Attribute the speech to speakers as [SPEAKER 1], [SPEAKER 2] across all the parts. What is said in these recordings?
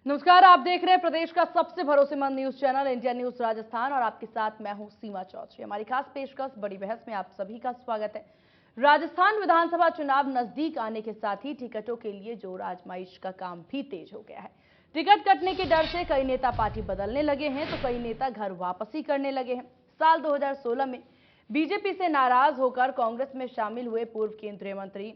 [SPEAKER 1] नमस्कार, आप देख रहे हैं प्रदेश का सबसे भरोसेमंद news channel India news Rajasthan और आपके साथ मैं हूं सीमा चौधरी। हमारी खास पेशकश बड़ी बहस में आप सभी का स्वागत है। राजस्थान विधानसभा चुनाव नजदीक आने के साथ ही टिकटों के लिए जोर आजमाइश का काम भी तेज हो गया है। टिकट कटने के डर से कई नेता पार्टी बदलने लगे हैं तो कई नेता घर वापसी करने लगे हैं। साल 2016 में बीजेपी से नाराज होकर कांग्रेस में शामिल हुए पूर्व केंद्रीय मंत्री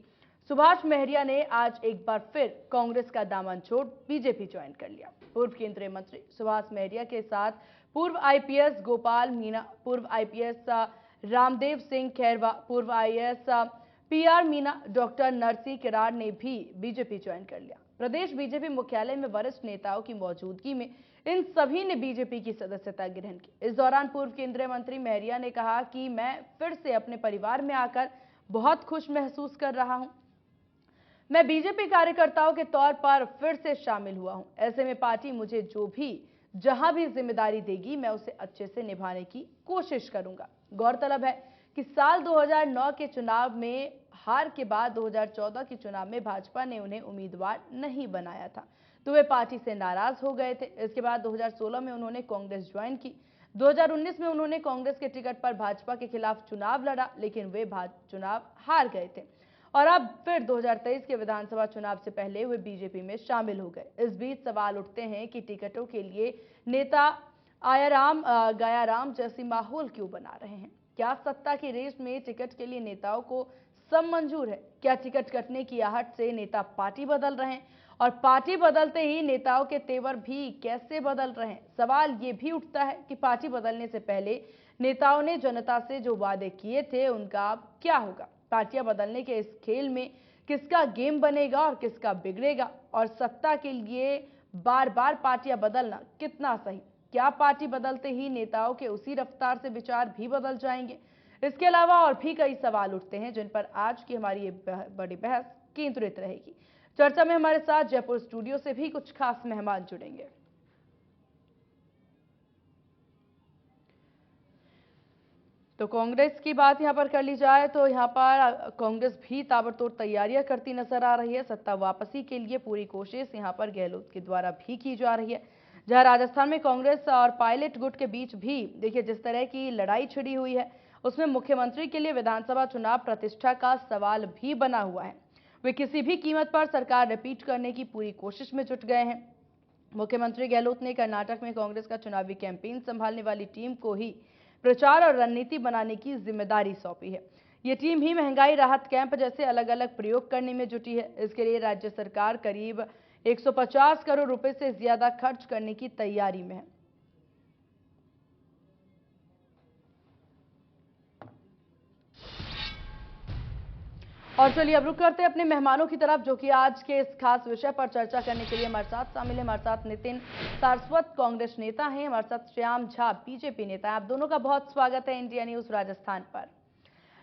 [SPEAKER 1] सुभाष महरिया ने आज एक बार फिर कांग्रेस का दामन छोड़ बीजेपी ज्वाइन कर लिया। पूर्व केंद्रीय मंत्री सुभाष महरिया के साथ पूर्व आईपीएस गोपाल मीणा, पूर्व आईपीएस रामदेव सिंह खैरवा, पूर्व IAS PR Meena, doctor Narsi Kirar ने भी बीजेपी ज्वाइन कर लिया। प्रदेश बीजेपी मुख्यालय में वरिष्ठ नेताओं की मौजूदगी में इन सभी ने बीजेपी की सदस्यता ग्रहण की। इस दौरान पूर्व केंद्रीय मंत्री महरिया ने कहा कि मैं फिर से अपने परिवार में आकर बहुत खुश महसूस कर रहा हूं। मैं बीजेपी कार्यकर्ताओं के तौर पर फिर से शामिल हुआ हूं। ऐसे में पार्टी मुझे जहां भी जिम्मेदारी देगी मैं उसे अच्छे से निभाने की कोशिश करूंगा। गौरतलब है कि साल 2009 के चुनाव में हार के बाद 2014 के चुनाव में भाजपा ने उन्हें उम्मीदवार नहीं बनाया था तो वे पार्टी से नाराज हो गए थे। इसके बाद 2016 में उन्होंने कांग्रेस ज्वाइन की। 2019 में उन्होंने कांग्रेस के टिकट पर भाजपा के खिलाफ चुनाव लड़ा, लेकिन वे चुनाव हार गए थे और अब फिर 2023 के विधानसभा चुनाव से पहले वे बीजेपी में शामिल हो गए। इस बीच सवाल उठते हैं कि टिकटों के लिए नेता आयाराम गयाराम जैसी माहौल क्यों बना रहे हैं। क्या सत्ता की रेस में टिकट के लिए नेताओं को सब मंजूर है? क्या टिकट कटने की आहट से नेता पार्टी बदल रहे हैं और पार्टी बदलते ही नेताओं के तेवर भी कैसे बदल रहे हैं? सवाल ये भी उठता है कि पार्टी बदलने से पहले नेताओं ने जनता से जो वादे किए थे उनका क्या होगा? पार्टियां बदलने के इस खेल में किसका गेम बनेगा और किसका बिगड़ेगा? और सत्ता के लिए बार बार पार्टियां बदलना कितना सही? क्या पार्टी बदलते ही नेताओं के उसी रफ्तार से विचार भी बदल जाएंगे? इसके अलावा और भी कई सवाल उठते हैं जिन पर आज की हमारी ये बड़ी बहस केंद्रित रहेगी। चर्चा में हमारे साथ जयपुर स्टूडियो से भी कुछ खास मेहमान जुड़ेंगे। तो कांग्रेस की बात यहां पर कर ली जाए तो यहां पर कांग्रेस भी ताबड़तोड़ तैयारियां करती नजर आ रही है। सत्ता वापसी के लिए पूरी कोशिश यहां पर गहलोत के द्वारा भी की जा रही है। जहां राजस्थान में कांग्रेस और पायलट गुट के बीच भी देखिए जिस तरह की लड़ाई छिड़ी हुई है, उसमें मुख्यमंत्री के लिए विधानसभा चुनाव प्रतिष्ठा का सवाल भी बना हुआ है। वे किसी भी कीमत पर सरकार रिपीट करने की पूरी कोशिश में जुट गए हैं। मुख्यमंत्री गहलोत ने कर्नाटक में कांग्रेस का चुनावी कैंपेन संभालने वाली टीम को ही प्रचार और रणनीति बनाने की जिम्मेदारी सौंपी है। ये टीम ही महंगाई राहत कैंप जैसे अलग अलग प्रयोग करने में जुटी है। इसके लिए राज्य सरकार करीब 150 करोड़ रुपए से ज्यादा खर्च करने की तैयारी में है। और चलिए अब रुक करते हैं अपने मेहमानों की तरफ जो कि आज के इस खास विषय पर चर्चा करने के लिए हमारे साथ शामिल है। हमारे साथ नितिन सारस्वत कांग्रेस नेता हैं, हमारे साथ श्याम झा बीजेपी नेता है। आप दोनों का बहुत स्वागत है इंडिया न्यूज राजस्थान पर।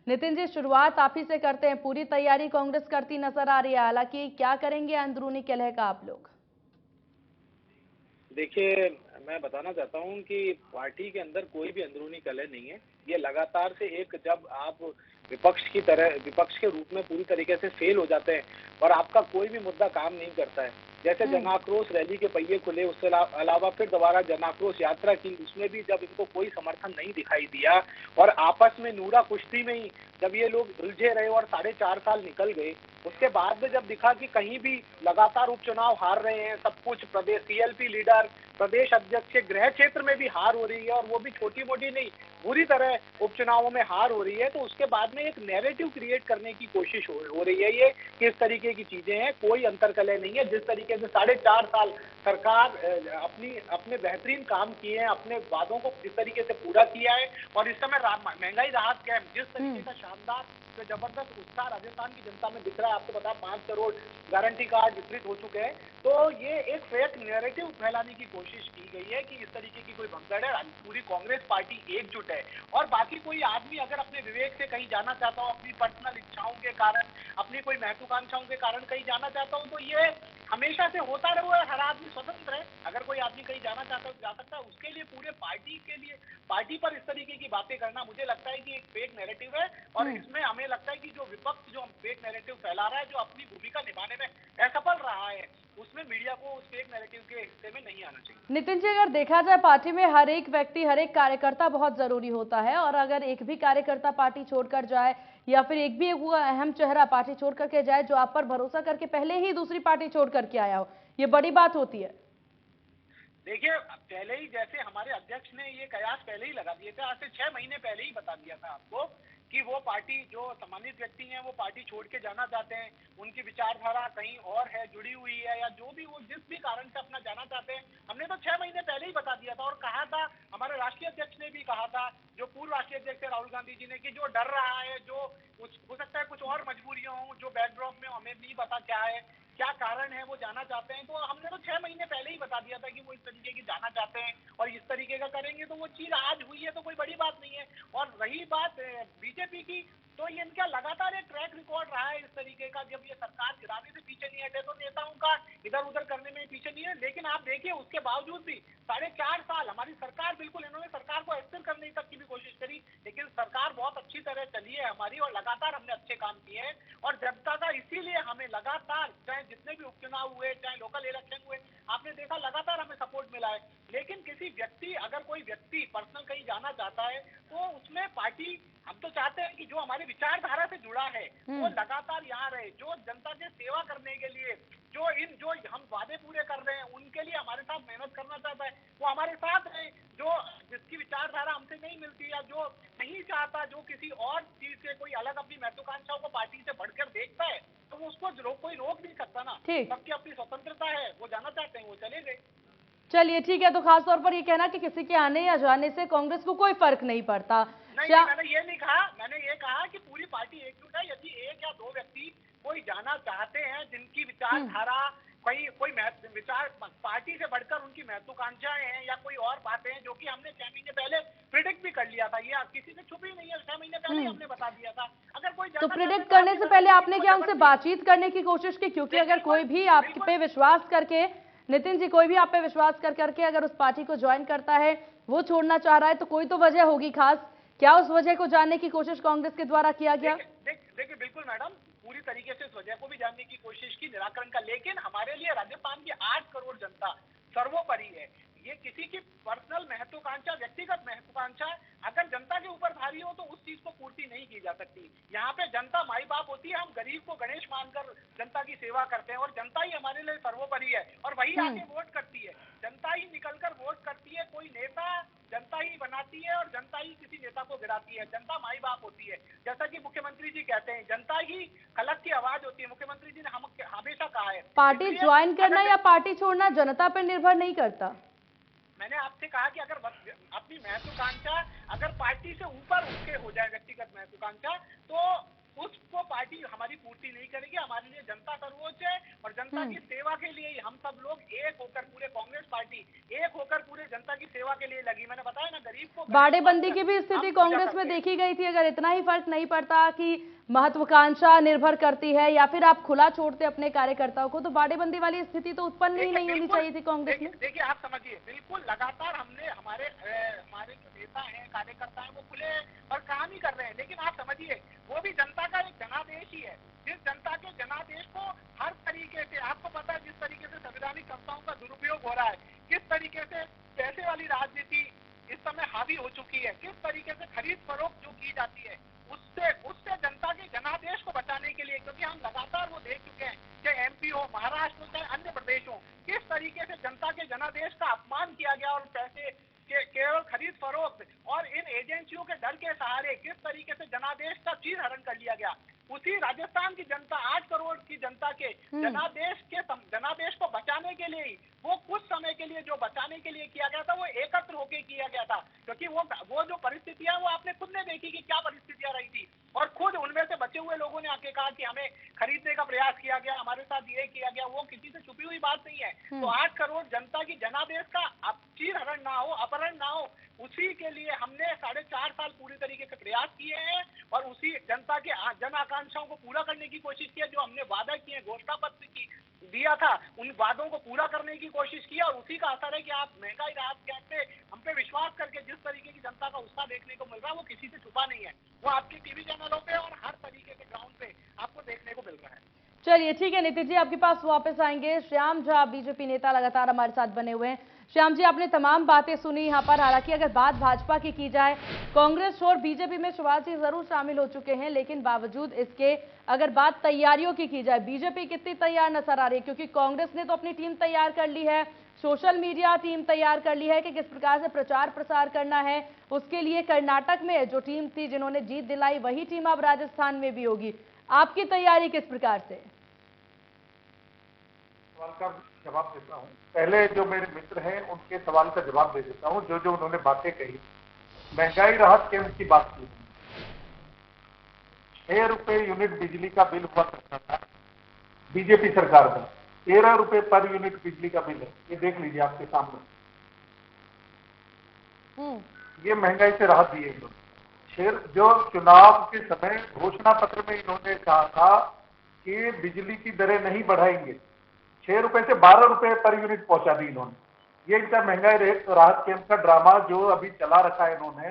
[SPEAKER 1] नितिन जी, शुरुआत आप ही से करते हैं। पूरी तैयारी कांग्रेस करती नजर आ रही है, हालांकि क्या करेंगे अंदरूनी कलह का आप लोग?
[SPEAKER 2] देखिए, मैं बताना चाहता हूं कि पार्टी के अंदर कोई भी अंदरूनी कलह नहीं है। ये लगातार से जब आप विपक्ष के रूप में पूरी तरीके से फेल हो जाते हैं और आपका कोई भी मुद्दा काम नहीं करता है, जैसे जनाक्रोश रैली के पहिए खुले, उसके अलावा फिर दोबारा जनाक्रोश यात्रा की, उसमें भी जब इनको कोई समर्थन नहीं दिखाई दिया और आपस में नूरा कुश्ती में ही जब ये लोग उलझे रहे और 4.5 साल निकल गए, उसके बाद में जब दिखा कि कहीं भी लगातार उपचुनाव हार रहे हैं, सब कुछ प्रदेश सीएलपी लीडर, प्रदेश अध्यक्ष के गृह क्षेत्र में भी हार हो रही है और वो भी छोटी मोटी नहीं, बुरी तरह उपचुनावों में हार हो रही है, तो उसके बाद में एक नैरेटिव क्रिएट करने की कोशिश हो रही है। ये किस तरीके की चीजें हैं, कोई अंतरकलह नहीं है। जिस तरीके से 4.5 साल सरकार अपने बेहतरीन काम किए हैं, अपने वादों को जिस तरीके से पूरा किया है और इस समय महंगाई राहत कैंप जिस तरीके का शानदार तो जबरदस्त उत्साह राजस्थान की जनता में दिख रहा है। आपको पता 5 करोड़ गारंटी कार्ड वितरित हो चुके हैं। तो ये एक फेक नैरेटिव फैलाने की कोशिश की गई है कि इस तरीके की कोई भगदड़ है। पूरी कांग्रेस पार्टी एकजुट है और बाकी कोई आदमी अगर अपने विवेक से कहीं जाना चाहता हो, अपनी पर्सनल इच्छाओं के कारण, अपनी कोई महत्वाकांक्षाओं के कारण कहीं जाना चाहता हो, तो ये हमेशा से होता रहा है। हर आदमी स्वतंत्र है, अगर कोई आदमी कहीं जाना चाहता है तो जा सकता है। उसके लिए पूरे पार्टी पर इस तरीके की बातें करना मुझे लगता है कि एक फेक नैरेटिव है और इसमें हमें लगता है कि जो विपक्ष जो फेक नैरेटिव फैला रहा है, जो अपनी भूमिका निभाने में असफल रहा है, उसमें मीडिया को उस फेक नैरेटिव के हिस्से में नहीं आना चाहिए।
[SPEAKER 1] नितिन जी, अगर देखा जाए पार्टी में हर एक व्यक्ति, हर एक कार्यकर्ता बहुत जरूरी होता है, और अगर एक भी कार्यकर्ता पार्टी छोड़कर जाए या फिर एक भी वो अहम चेहरा पार्टी छोड़ करके जाए जो आप पर भरोसा करके पहले ही दूसरी पार्टी छोड़ करके आया हो, ये बड़ी बात होती है।
[SPEAKER 2] देखिए, पहले ही जैसे हमारे अध्यक्ष ने ये कयास पहले ही लगा दिए थे, आज से 6 महीने पहले ही बता दिया था आपको कि वो पार्टी जो सम्मानित व्यक्ति हैं वो पार्टी छोड़ के जाना चाहते हैं, उनकी विचारधारा कहीं और है, जुड़ी हुई है, या जो भी वो जिस भी कारण से अपना जाना चाहते हैं, हमने तो 6 महीने पहले ही बता दिया था। और कहा था, हमारे राष्ट्रीय अध्यक्ष ने भी कहा था, जो पूर्व राष्ट्रीय अध्यक्ष है राहुल गांधी जी ने, कि जो डर रहा है, जो कुछ हो सकता है कुछ और मजबूरियां हों जो बैकड्रॉप में हमें नहीं पता क्या है, क्या कारण है, वो जाना चाहते हैं, तो हमने तो 6 महीने पहले ही बता दिया था कि वो इस तरीके की जाना चाहते हैं और इस तरीके का करेंगे। तो वो चीज आज हुई है तो कोई बड़ी बात नहीं है। और रही बात बीजेपी की, तो ये इनका लगातार एक ट्रैक रिकॉर्ड रहा है इस तरीके का। जब ये सरकार गिराने से पीछे नहीं हटे तो नेताओं का इधर उधर करने में पीछे नहीं है। लेकिन आप देखिए, उसके बावजूद भी 4.5 साल हमारी सरकार, बिल्कुल इन्होंने सरकार को अस्थिर करने तक की भी कोशिश करी, लेकिन सरकार बहुत अच्छी तरह चली है हमारी, और लगातार हमने अच्छे काम किए हैं। और जनता का इसीलिए हमें लगातार, चाहे जितने भी उपचुनाव हुए, चाहे लोकल इलेक्शन हुए, आपने देखा लगातार हमें सपोर्ट मिला है। लेकिन किसी व्यक्ति, अगर कोई व्यक्ति पर्सनल कहीं जाना चाहता है तो उसमें पार्टी, हम तो चाहते हैं कि जो हमारी विचारधारा से जुड़ा है वो लगातार यहाँ रहे, जो जनता की सेवा करने के लिए, जो हम वादे पूरे कर रहे हैं उनके लिए हमारे साथ मेहनत करना चाहता है, वो हमारे साथ रहे। जो जिसकी विचारधारा हमसे नहीं मिलती, या जो नहीं चाहता, जो किसी और चीज से कोई अलग अपनी महत्वाकांक्षाओं को पार्टी से बढ़कर देखता है, तो वो उसको कोई रोक नहीं सकता ना। सबकी अपनी स्वतंत्रता है, वो जाना चाहते हैं वो चले गए।
[SPEAKER 1] चलिए ठीक है, तो खास तौर पर ये कहना कि किसी के आने या जाने से कांग्रेस को कोई फर्क नहीं पड़ता।
[SPEAKER 2] नहीं, मैंने ये नहीं कहा, मैंने ये कहा कि पूरी पार्टी एकजुट है। यदि एक या दो व्यक्ति कोई जाना चाहते हैं जिनकी विचारधारा कोई विचार पार्टी से बढ़कर उनकी महत्वाकांक्षाएं हैं, या कोई और बातें हैं, जो कि हमने 6 महीने पहले प्रिडिक्ट भी कर लिया था, ये किसी से छुपी नहीं है, 6 महीने पहले हमने बता दिया था। अगर कोई
[SPEAKER 1] तो प्रिडिक्ट करने से पहले आपने क्या उनसे बातचीत करने की कोशिश की? क्योंकि अगर कोई भी आप पे विश्वास करके, नितिन जी, कोई भी आप पे विश्वास करके अगर उस पार्टी को ज्वाइन करता है, वो छोड़ना चाह रहा है, तो कोई तो वजह होगी खास। क्या उस वजह को जानने की कोशिश कांग्रेस के द्वारा किया गया?
[SPEAKER 2] देखिए बिल्कुल मैडम, पूरी तरीके से इस वजह को भी जानने की कोशिश की, निराकरण का। लेकिन हमारे लिए राजस्थान की 8 करोड़ जनता सर्वोपरि है। ये किसी की पर्सनल महत्वाकांक्षा, व्यक्तिगत महत्वाकांक्षा अगर जनता के ऊपर भारी हो तो उस चीज को पूर्ति नहीं की जा सकती। यहाँ पे जनता माई बाप होती है, हम गरीब को गणेश मानकर जनता की सेवा करते हैं, और जनता ही हमारे लिए सर्वोपरि है, और वही आके वोट करती है। जनता ही निकलकर वोट करती है, कोई नेता जनता ही बनाती है, और जनता ही किसी नेता को गिराती है। जनता माई बाप होती है। जैसा कि मुख्यमंत्री जी कहते हैं, जनता ही खलक की आवाज होती है। मुख्यमंत्री जी ने हम हमेशा कहा है।
[SPEAKER 1] पार्टी ज्वाइन करना या पार्टी छोड़ना जनता पर निर्भर नहीं करता।
[SPEAKER 2] मैंने आपसे कहा कि अगर अपनी महत्वाकांक्षा अगर पार्टी से ऊपर उठ के हो जाए, व्यक्तिगत महत्वाकांक्षा, तो उसको पार्टी हमारी पूर्ति नहीं करेगी। हमारे लिए जनता सर्वोच्च है, और जनता की सेवा के लिए ही हम सब लोग एक होकर, पूरे कांग्रेस पार्टी एक होकर पूरे जनता की सेवा के लिए लगी। मैंने बताया ना, गरीब को
[SPEAKER 1] बाड़ेबंदी की भी स्थिति कांग्रेस में देखी गई थी। अगर इतना ही फर्क नहीं पड़ता कि महत्वाकांक्षा निर्भर करती है, या फिर आप खुला छोड़ते अपने कार्यकर्ताओं को, तो बाड़ेबंदी वाली स्थिति तो उत्पन्न ही नहीं होनी चाहिए थी कांग्रेस में।
[SPEAKER 2] देखिए आप समझिए, बिल्कुल लगातार हमने हमारे जो नेता हैं, कार्यकर्ता हैं, वो खुले और काम ही कर रहे हैं। लेकिन आप समझिए, वो भी जनता का एक जनादेश ही है। जिस जनता के जनादेश को हर तरीके से, आपको पता है जिस तरीके से संवैधानिक संस्थाओं का दुरुपयोग हो रहा है, किस तरीके से पैसे वाली राजनीति इस समय हावी हो चुकी है, किस तरीके से खरीद फरोख्त जो की जाती है, उससे जनता के जनादेश को बचाने के लिए, क्योंकि हम लगातार वो देख चुके हैं, चाहे एमपी हो, महाराष्ट्र हो, चाहे अन्य प्रदेश हो, किस तरीके से जनता के जनादेश का अपमान किया गया, और पैसे केवल खरीद फरोख्त और इन एजेंसियों के डर के सहारे किस तरीके से जनादेश का चीर हरण कर लिया गया। उसी राजस्थान की जनता, 8 करोड़ की जनता के जनादेश को बचाने के लिए ही, वो कुछ समय के लिए जो बचाने के लिए किया गया था, वो एकत्र होकर किया गया था। क्योंकि वो जो परिस्थितियां, वो आपने खुद ने देखी कि क्या परिस्थितियां रही थी, और खुद उनमें से बचे हुए लोगों ने आके कहा कि हमें खरीदने का प्रयास किया गया, हमारे साथ ये किया गया। वो किसी से छुपी हुई बात नहीं है। तो 8 करोड़ जनता की जनादेश का चीर हरण ना हो, अपहरण ना हो, उसी के लिए हमने 4.5 साल पूरी तरीके से प्रयास किए हैं, और उसी जनता के जन आकांक्षाओं को पूरा करने की कोशिश की है। जो हमने वादा किए, घोषणा पत्र की दिया था, उन वादों को पूरा करने की कोशिश की, और उसी का असर है कि आप महंगाई राहत कहते, हम पे विश्वास करके जिस तरीके की जनता का उत्साह देखने को मिल रहा है, वो किसी से छुपा नहीं है। वो आपके टीवी चैनलों पे और हर तरीके के ग्राउंड पे आपको देखने को मिल रहा है।
[SPEAKER 1] चलिए ठीक है नीतीश जी, आपके पास वापस आएंगे। श्याम झा बीजेपी नेता लगातार हमारे साथ बने हुए हैं। श्याम जी, आपने तमाम बातें सुनी यहाँ पर। हालांकि अगर बात भाजपा की जाए, कांग्रेस छोड़ बीजेपी में शिवराज सिंह जरूर शामिल हो चुके हैं, लेकिन बावजूद इसके अगर बात तैयारियों की जाए, बीजेपी कितनी तैयार नजर आ रही है? क्योंकि कांग्रेस ने तो अपनी टीम तैयार कर ली है, सोशल मीडिया टीम तैयार कर ली है कि किस प्रकार से प्रचार प्रसार करना है। उसके लिए कर्नाटक में जो टीम थी जिन्होंने जीत दिलाई, वही टीम अब राजस्थान में भी होगी। आपकी तैयारी किस प्रकार से?
[SPEAKER 3] सवाल का जवाब देता हूँ। पहले जो मेरे मित्र हैं उनके सवाल का जवाब दे देता हूँ। जो जो उन्होंने बातें कही, महंगाई राहत केंद्र की बात की, 6 रुपए यूनिट बिजली का बिल हुआ करता था बीजेपी सरकार का, 13 रुपए पर यूनिट बिजली का बिल है। ये देख लीजिए आपके सामने, ये महंगाई से राहत दी है इन्होंने। जो चुनाव के समय घोषणा पत्र में इन्होंने कहा था कि बिजली की दरें नहीं बढ़ाएंगे, 6 रुपए से 12 रुपए पर यूनिट पहुंचा दी इन्होंने। ये इनका महंगाई राहत केंद्र का ड्रामा जो अभी चला रखा है इन्होंने,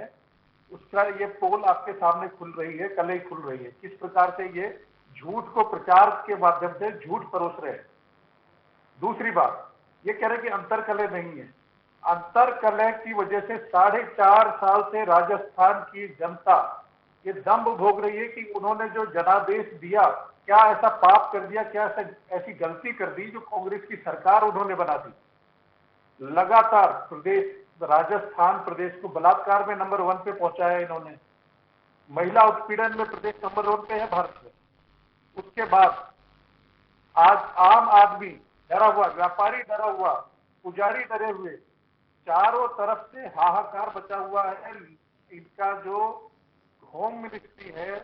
[SPEAKER 3] उसका ये पोल आपके सामने खुल रही है, कल ही खुल रही है, किस प्रकार से ये झूठ को प्रचार के माध्यम से झूठ परोस रहे हैं। दूसरी बात, ये कह रहे हैं कि अंतरकलह नहीं है। अंतरकलह की वजह से 4.5 साल से राजस्थान की जनता ये दंभ भोग रही है कि उन्होंने जो जनादेश दिया, क्या ऐसा पाप कर दिया, क्या ऐसी गलती कर दी जो कांग्रेस की सरकार उन्होंने बना दी। लगातार राजस्थान प्रदेश को बलात्कार में नंबर 1 पे पहुंचाया इन्होंने, महिला उत्पीड़न में प्रदेश नंबर 1 पे है भारत में। उसके बाद आज आम आदमी डरा हुआ, व्यापारी डरा हुआ, पुजारी डरे हुए, चारों तरफ से हाहाकार बचा हुआ है। इनका जो होम मिनिस्ट्री है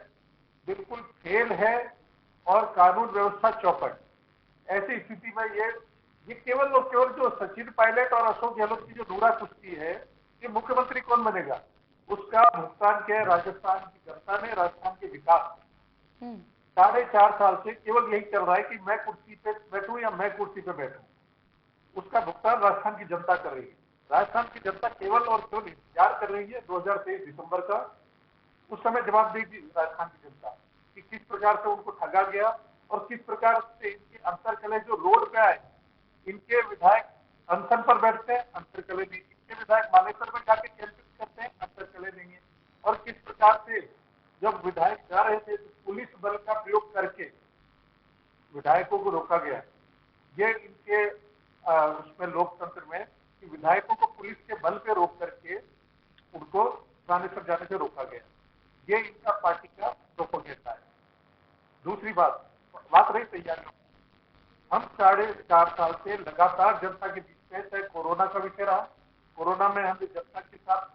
[SPEAKER 3] बिल्कुल फेल है और कानून व्यवस्था चौपट। ऐसी स्थिति में ये केवल और केवल जो सचिन पायलट और अशोक गहलोत की जो धूरा कुश्ती है, ये मुख्यमंत्री कौन बनेगा, उसका भुगतान किया है राजस्थान की जनता ने, राजस्थान के विकास। 4.5 साल से केवल यही चल रहा है कि मैं कुर्सी पे बैठूं या मैं कुर्सी पे बैठूं, उसका भुगतान राजस्थान की जनता कर रही है। राजस्थान की जनता केवल और केवल इंतजार कर रही है 2023 दिसंबर का। उस समय जवाब देगी राजस्थान की जनता कि किस प्रकार से उनको ठगा गया और किस प्रकार से इनके अंतरकलह जो रोड पे आए, इनके विधायक अनशन पर बैठते हैं, अंतरकलह नहीं, इनके विधायक बालेश्वर में जाके कैंपिंग करते हैं, अंतरकलह नहीं है। और किस प्रकार से जब विधायक जा रहे थे तो पुलिस बल का प्रयोग करके विधायकों को रोका गया। ये इनके उसमें लोकतंत्र में कि विधायकों को पुलिस के बल पे रोक करके उनको रामेश्वर जाने से रोका गया। ये इनका पार्टी का प्रोपोगेंडा है। दूसरी बात रही तैयारियों। हम 4.5 साल से लगातार जनता के बीच में, चाहे कोरोना का विषय रहा, कोरोना में हम जनता के साथ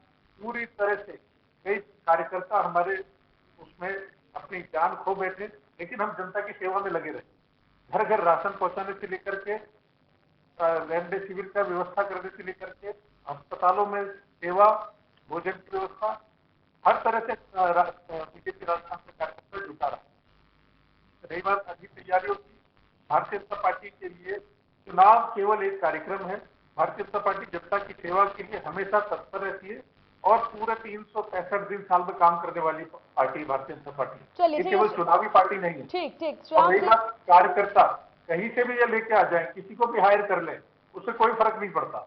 [SPEAKER 3] पूरी तरह से कई कार्यकर्ता हमारे उसमें अपनी जान खो बैठे, लेकिन हम जनता की सेवा में लगे रहे। घर घर राशन पहुंचाने से लेकर के रेमडेसिविर का व्यवस्था करने से लेकर के अस्पतालों में सेवा, भोजन की व्यवस्था, हर तरह से बीजेपी राजस्थान से कार्यकर्ता जुटा रहा। रही बात अभी तैयारियों की, भारतीय जनता पार्टी के लिए चुनाव केवल एक कार्यक्रम है। भारतीय जनता पार्टी जनता की सेवा के लिए हमेशा तत्पर रहती है और पूरे 365 दिन साल में काम करने वाली पार्टी भारतीय जनता पार्टी। ये केवल चुनावी पार्टी नहीं है।
[SPEAKER 1] ठीक।
[SPEAKER 3] और रही बात कार्यकर्ता, कहीं से भी ये लेके आ जाए, किसी को भी हायर कर ले, उससे कोई फर्क नहीं पड़ता।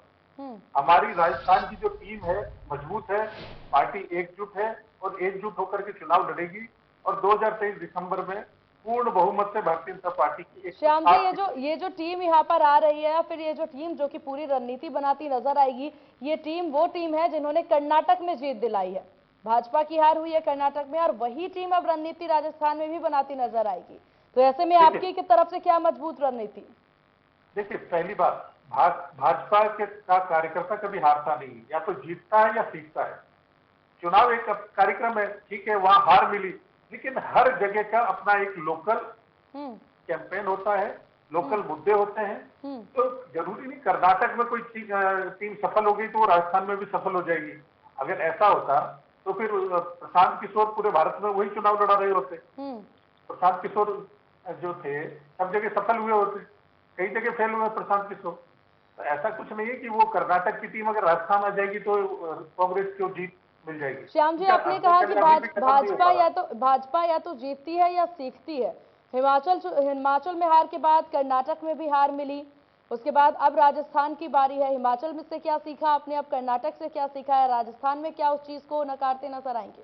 [SPEAKER 3] हमारी राजस्थान की जो टीम है मजबूत है, पार्टी एकजुट है और एकजुट होकर के चुनाव लड़ेगी और 2023 दिसंबर में पूर्ण बहुमत से भारतीय जनता पार्टी की
[SPEAKER 1] श्याम जी, ये जो टीम यहाँ पर आ रही है, फिर ये जो टीम जो कि पूरी रणनीति बनाती नजर आएगी, ये टीम वो टीम है जिन्होंने कर्नाटक में जीत दिलाई है। भाजपा की हार हुई है कर्नाटक में और वही टीम अब रणनीति राजस्थान में भी बनाती नजर आएगी। तो ऐसे में आपकी तरफ से क्या मजबूत रणनीति?
[SPEAKER 3] देखिए, पहली बात, भाजपा का कार्यकर्ता कभी हारता नहीं, या तो जीतता है या सीखता है। चुनाव एक कार्यक्रम है, ठीक है, वहां हार मिली, लेकिन हर जगह का अपना एक लोकल कैंपेन होता है, लोकल मुद्दे होते हैं। तो जरूरी नहीं कर्नाटक में कोई टीम सफल हो गई तो राजस्थान में भी सफल हो जाएगी। अगर ऐसा होता तो फिर प्रशांत किशोर पूरे भारत में वही चुनाव लड़ा रहे होते। प्रशांत किशोर जो थे सब जगह सफल हुए होते, कई जगह फेल हुए प्रशांत किशोर। तो ऐसा कुछ नहीं है कि वो कर्नाटक की टीम अगर राजस्थान आ जाएगी तो कांग्रेस को जीत मिल जाएगी।
[SPEAKER 1] श्याम जी, आपने कहा कि भाजपा या तो जीतती है या सीखती है। हिमाचल में हार के बाद कर्नाटक में भी हार मिली, उसके बाद अब राजस्थान की बारी है। हिमाचल में से क्या सीखा आपने, अब कर्नाटक से क्या सीखा है, राजस्थान में क्या उस चीज को नकारते नजर आएंगे?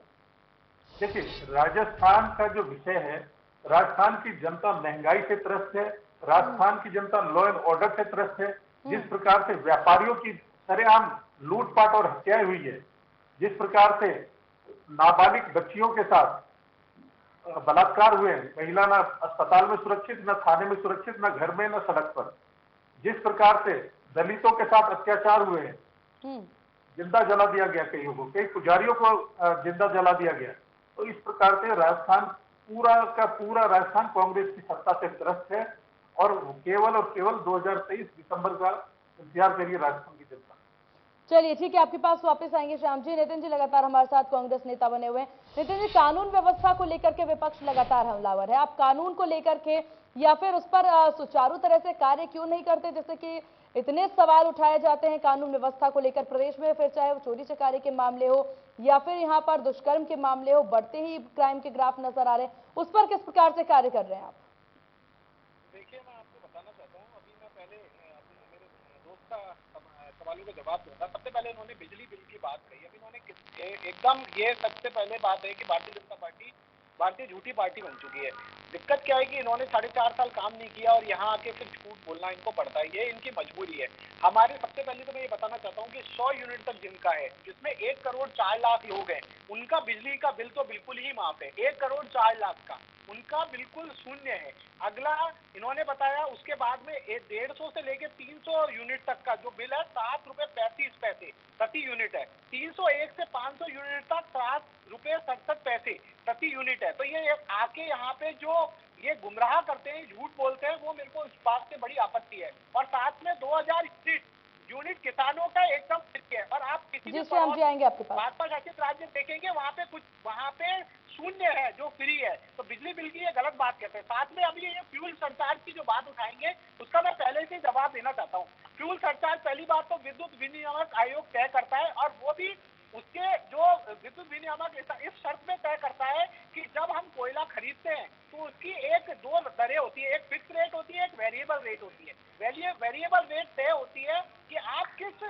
[SPEAKER 3] देखिए, राजस्थान का जो विषय है, राजस्थान की जनता महंगाई से त्रस्त है, राजस्थान की जनता लॉ एंड ऑर्डर से त्रस्त है। जिस प्रकार से व्यापारियों की सरेआम लूटपाट और हत्याएं हुई है, जिस प्रकार से नाबालिग बच्चियों के साथ बलात्कार हुए, महिला ना अस्पताल में सुरक्षित, न थाने में सुरक्षित, न घर में, न सड़क पर, जिस प्रकार से दलितों के साथ अत्याचार हुए हैं, जिंदा जला दिया गया कईयों को, कई पुजारियों को जिंदा जला दिया गया। तो इस प्रकार से राजस्थान पूरा का पूरा राजस्थान कांग्रेस की सत्ता से त्रस्त है और केवल 2023 दिसंबर का इंतजार करिए राजस्थान की जनता।
[SPEAKER 1] चलिए ठीक है, आपके पास वापस आएंगे श्याम जी। नितिन जी लगातार हमारे साथ कांग्रेस नेता बने हुए हैं। नितिन जी, कानून व्यवस्था को लेकर के विपक्ष लगातार हमलावर है, आप कानून को लेकर के या फिर उस पर सुचारू तरह से कार्य क्यों नहीं करते? जैसे कि इतने सवाल उठाए जाते हैं कानून व्यवस्था को लेकर प्रदेश में, फिर चाहे वो चोरी चकारी के मामले हो या फिर यहाँ पर दुष्कर्म के मामले हो, बढ़ते ही क्राइम के ग्राफ नजर आ रहे हैं, उस पर किस प्रकार से कार्य कर रहे हैं आप?
[SPEAKER 2] देखिए, मैं आपको बताना चाहता हूँ, अभी मैं पहले मेरे दोस्त का सवालों का जवाब दूंगा। सबसे पहले इन्होंने बिजली बिल की बात कही। अभी इन्होंने एकदम, ये सबसे पहले बात है कि भारतीय जनता पार्टी भारतीय झूठी पार्टी बन चुकी है। दिक्कत क्या है कि इन्होंने 4.5 साल काम नहीं किया और यहाँ आके फिर झूठ बोलना इनको पड़ता है, ये इनकी मजबूरी है। हमारे सबसे पहले तो मैं ये बताना चाहता हूँ कि 100 यूनिट तक जिनका है, जिसमें 1 करोड़ 4 लाख लोग हैं, उनका बिजली का बिल तो बिल्कुल ही माफ है। 1 करोड़ 4 लाख का उनका बिल्कुल शून्य है। अगला इन्होंने बताया, उसके बाद में 150 से लेके 300 यूनिट तक का जो बिल है, ₹7.35 प्रति यूनिट है। 301 से 500 यूनिट तक ₹7.67 प्रति यूनिट है। तो ये आके यहाँ पे जो ये गुमराह करते हैं, झूठ बोलते हैं, वो मेरे को इस बात से बड़ी आपत्ति है। और साथ में 2000 यूनिट किसानों का एकदम फ्री है। और आप किसी भी भाजपा शासित राज्य देखेंगे, वहां पे शून्य है जो फ्री है। तो बिजली बिल की ये गलत बात कहते हैं। साथ में अभी ये फ्यूल सरचार्ज की जो बात उठाएंगे, उसका मैं पहले से जवाब देना चाहता हूँ। फ्यूल सरचार्ज पहली बात तो विद्युत विनियामक आयोग तय करता है, और वो भी उसके जो विद्युत विनियामक इस शर्त में तय करता है कि जब हम कोयला खरीदते हैं तो उसकी दो दरें होती है, एक फिक्स रेट होती है, एक वेरिएबल रेट होती है। वेरिएबल रेट तय होती है कि आप किस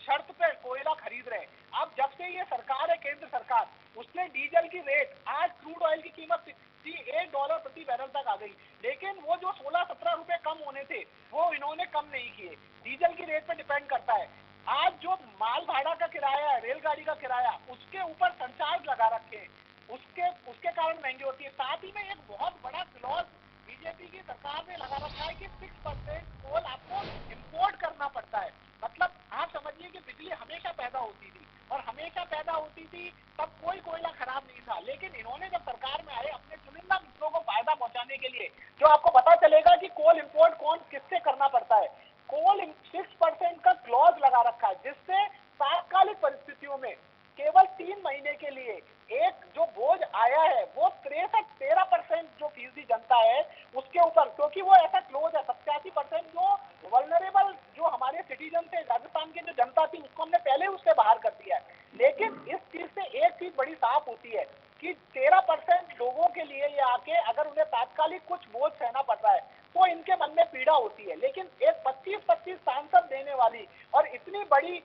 [SPEAKER 2] शर्त पे कोयला खरीद रहे हैं। अब जब से ये सरकार है, केंद्र सरकार, उसने डीजल की रेट, आज क्रूड ऑयल की कीमत $1 प्रति बैरल तक आ गई, लेकिन वो जो 16-17 रुपए कम होने थे, वो इन्होंने कम नहीं किए। डीजल की रेट पे डिपेंड करता है। आज जो माल भाड़ा का किराया है, रेलगाड़ी का किराया, उसके ऊपर सरचार्ज लगा रखे हैं, उसके कारण महंगी होती है। साथ ही में एक बहुत बड़ा क्लॉज बीजेपी की सरकार ने लगा रखा है कि 6% कोल आपको इंपोर्ट करना पड़ता है। मतलब आप समझिए कि बिजली हमेशा पैदा होती थी, और हमेशा पैदा होती थी तब कोई कोयला खराब नहीं था। लेकिन इन्होंने जब सरकार में आए, अपने चुनिंदा मित्रों को फायदा पहुंचाने के लिए, जो आपको पता चलेगा कि कोल इंपोर्ट कौन किससे करना पड़ता है, कोल 6% का क्लॉज लगा रखा है, जिससे तात्कालिक परिस्थितियों में केवल 3 महीने के लिए एक जो बोझ आया है, वो 13% जो फीसदी जनता है उसके ऊपर, क्योंकि वो ऐसा क्लोज है। 87% जो वल्नरेबल जो हमारे सिटीजन थे, राजस्थान की जो जनता थी, उसको हमने पहले उससे बाहर कर दिया है। लेकिन इस चीज से एक चीज बड़ी साफ होती है कि 13% लोगों के लिए ये आके अगर उन्हें तात्कालिक कुछ बोझ सहना पड़ रहा है, तो इनके मन में पीड़ा होती है। लेकिन एक 25-25 सांसद देने वाली और इतनी बड़ी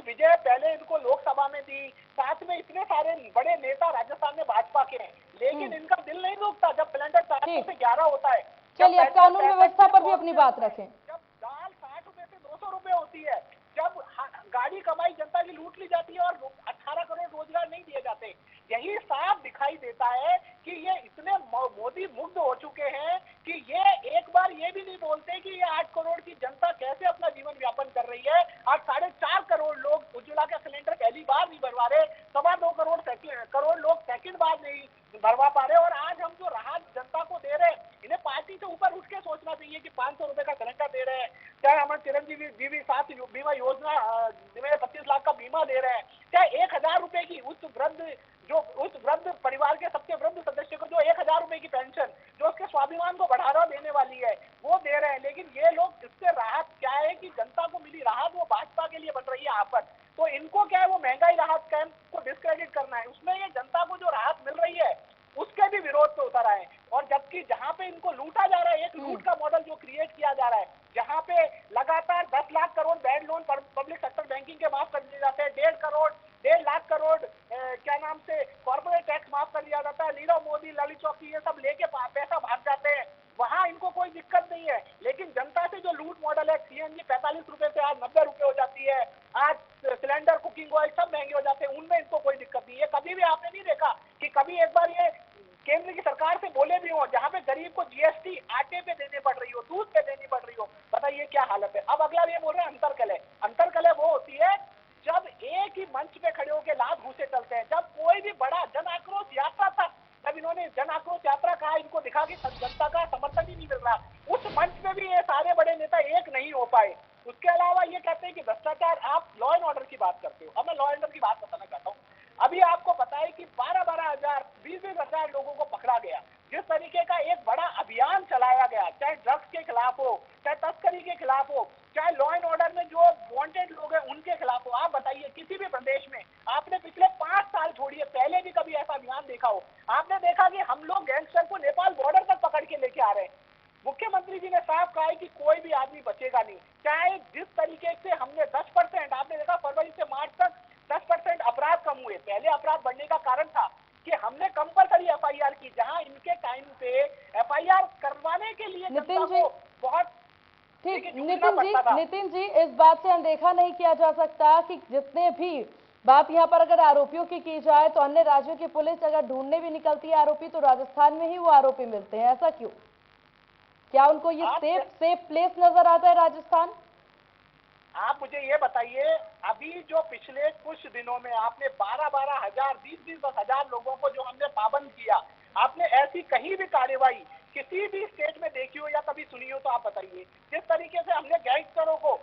[SPEAKER 2] विजय पहले इनको लोकसभा में दी, साथ में इतने सारे बड़े नेता राजस्थान में भाजपा के हैं, लेकिन इनका दिल नहीं रुकता जब सिलेंडर 400 से 11 होता है।
[SPEAKER 1] चलिए, अब कानून व्यवस्था पर भी अपनी बात रखें।
[SPEAKER 2] जब दाल 60 रुपए से 200 रुपए होती है, जब गाड़ी कमाई जनता की लूट ली जाती है और 18 करोड़ रोजगार नहीं दिए जाते, यही साफ दिखाई देता है कि ये इतने मोदी मुग्ध हो चुके हैं कि ये एक बार ये भी नहीं बोलते कि ये 8 करोड़ की जनता कैसे अपना जीवन यापन कर रही है। आज 4.5 करोड़ लोग उज्ज्वला का सिलेंडर पहली बार नहीं भरवा रहे, 2.25 करोड़ लोग सेकंड बार नहीं भरवा पा रहे। और आज हम जो राहत जनता को दे रहे हैं, इन्हें पार्टी से ऊपर उठ के सोचना चाहिए कि 500 रुपए का सिलेंडर दे रहे हैं, चाहे हमारे चिरंजीवी बीवी साथ बीमा योजना में 25 लाख का बीमा दे रहे हैं, चाहे 1000 रुपए की उस वृद्ध परिवार के सबसे वृद्ध सदस्य को जो 1000 रुपए की पेंशन, जो उसके स्वाभिमान को बढ़ावा देने वाली है, वो दे रहे हैं। लेकिन ये लोग, इससे राहत क्या है कि जनता को मिली राहत, वो भाजपा के लिए बन रही है आफत। तो इनको क्या है, वो महंगाई राहत कैंप को डिस्क्रेडिट करना है। उसमें ये जनता को जो राहत मिल रही है उसके भी विरोध पे उतर आए। और जबकि जहां पेट्रोल है, सीएनजी 45 रुपए से आज 90 रुपए हो जाती है, आज सिलेंडर, कुकिंग ऑयल सब महंगे हो जाते हैं, उनमें इनको कोई दिक्कत नहीं है। कभी भी आपने नहीं देखा कि कभी एक बार ये केंद्र की सरकार से बोले भी हो, जहां पे गरीब को जीएसटी आटे पे देनी पड़ रही हो, दूध पे देनी पड़ रही हो, बताइए क्या हालत है। अब अगला ये बोल रहे हैं अंतरकलह। अंतरकलह वो होती है जब एक ही मंच पे खड़े होकर लात घूसे चलते हैं। जब कोई भी बड़ा जन आक्रोश यात्रा था, जब इन्होंने जन आक्रोश यात्रा कहा, इनको दिखा कि जनता का समर्थन ही नहीं मिल रहा, उस मंच पे भी ये सारे बड़े नेता एक नहीं हो पाए। उसके अलावा ये कहते हैं कि भ्रष्टाचार, आप लॉ एंड ऑर्डर की बात करते हो। अब मैं लॉ एंड ऑर्डर की बात बताना चाहता हूँ। अभी आपको पता है कि 12-12 हजार, 20-20 हजार लोगों को पकड़ा गया। जिस तरीके का एक बड़ा अभियान चलाया गया, चाहे ड्रग्स के खिलाफ हो, चाहे तस्करी के खिलाफ हो, चाहे लॉ एंड ऑर्डर में जो वांटेड लोग हैं उनके खिलाफ हो, आप बताइए किसी भी प्रदेश में आपने पिछले 5 साल छोड़िए, पहले भी कभी ऐसा अभियान देखा हो? आपने देखा कि हम लोग गैंगस्टर को नेपाल बॉर्डर तक पकड़ के लेके आ रहे हैं। मुख्यमंत्री जी ने साफ कहा है कि कोई भी आदमी बचेगा नहीं। चाहे जिस तरीके से हमने 10%, आपने देखा फरवरी से मार्च तक 10% अपराध कम हुए। पहले अपराध बढ़ने का कारण था कि हमने कंपलसरी एफआईआर की, जहां इनके टाइम पे एफआईआर करवाने के लिए
[SPEAKER 1] नितिन जी,
[SPEAKER 2] बहुत
[SPEAKER 1] ठीक, नितिन जी, इस बात से अनदेखा नहीं किया जा सकता कि जितने भी बात यहाँ पर अगर आरोपियों की जाए तो अन्य राज्यों की पुलिस अगर ढूंढने भी निकलती है आरोपी तो राजस्थान में ही वो आरोपी मिलते हैं। ऐसा क्यों? क्या उनको ये सेफ प्लेस नजर आता है राजस्थान?
[SPEAKER 2] आप मुझे ये बताइए, अभी जो पिछले कुछ दिनों में आपने 12-12 हजार, 20-20 हजार लोगों को जो हमने पाबंद किया, आपने ऐसी कहीं भी कार्रवाई किसी भी स्टेट में देखी हो या कभी सुनी हो तो आप बताइए। जिस तरीके से हमने गैंगस्टरों को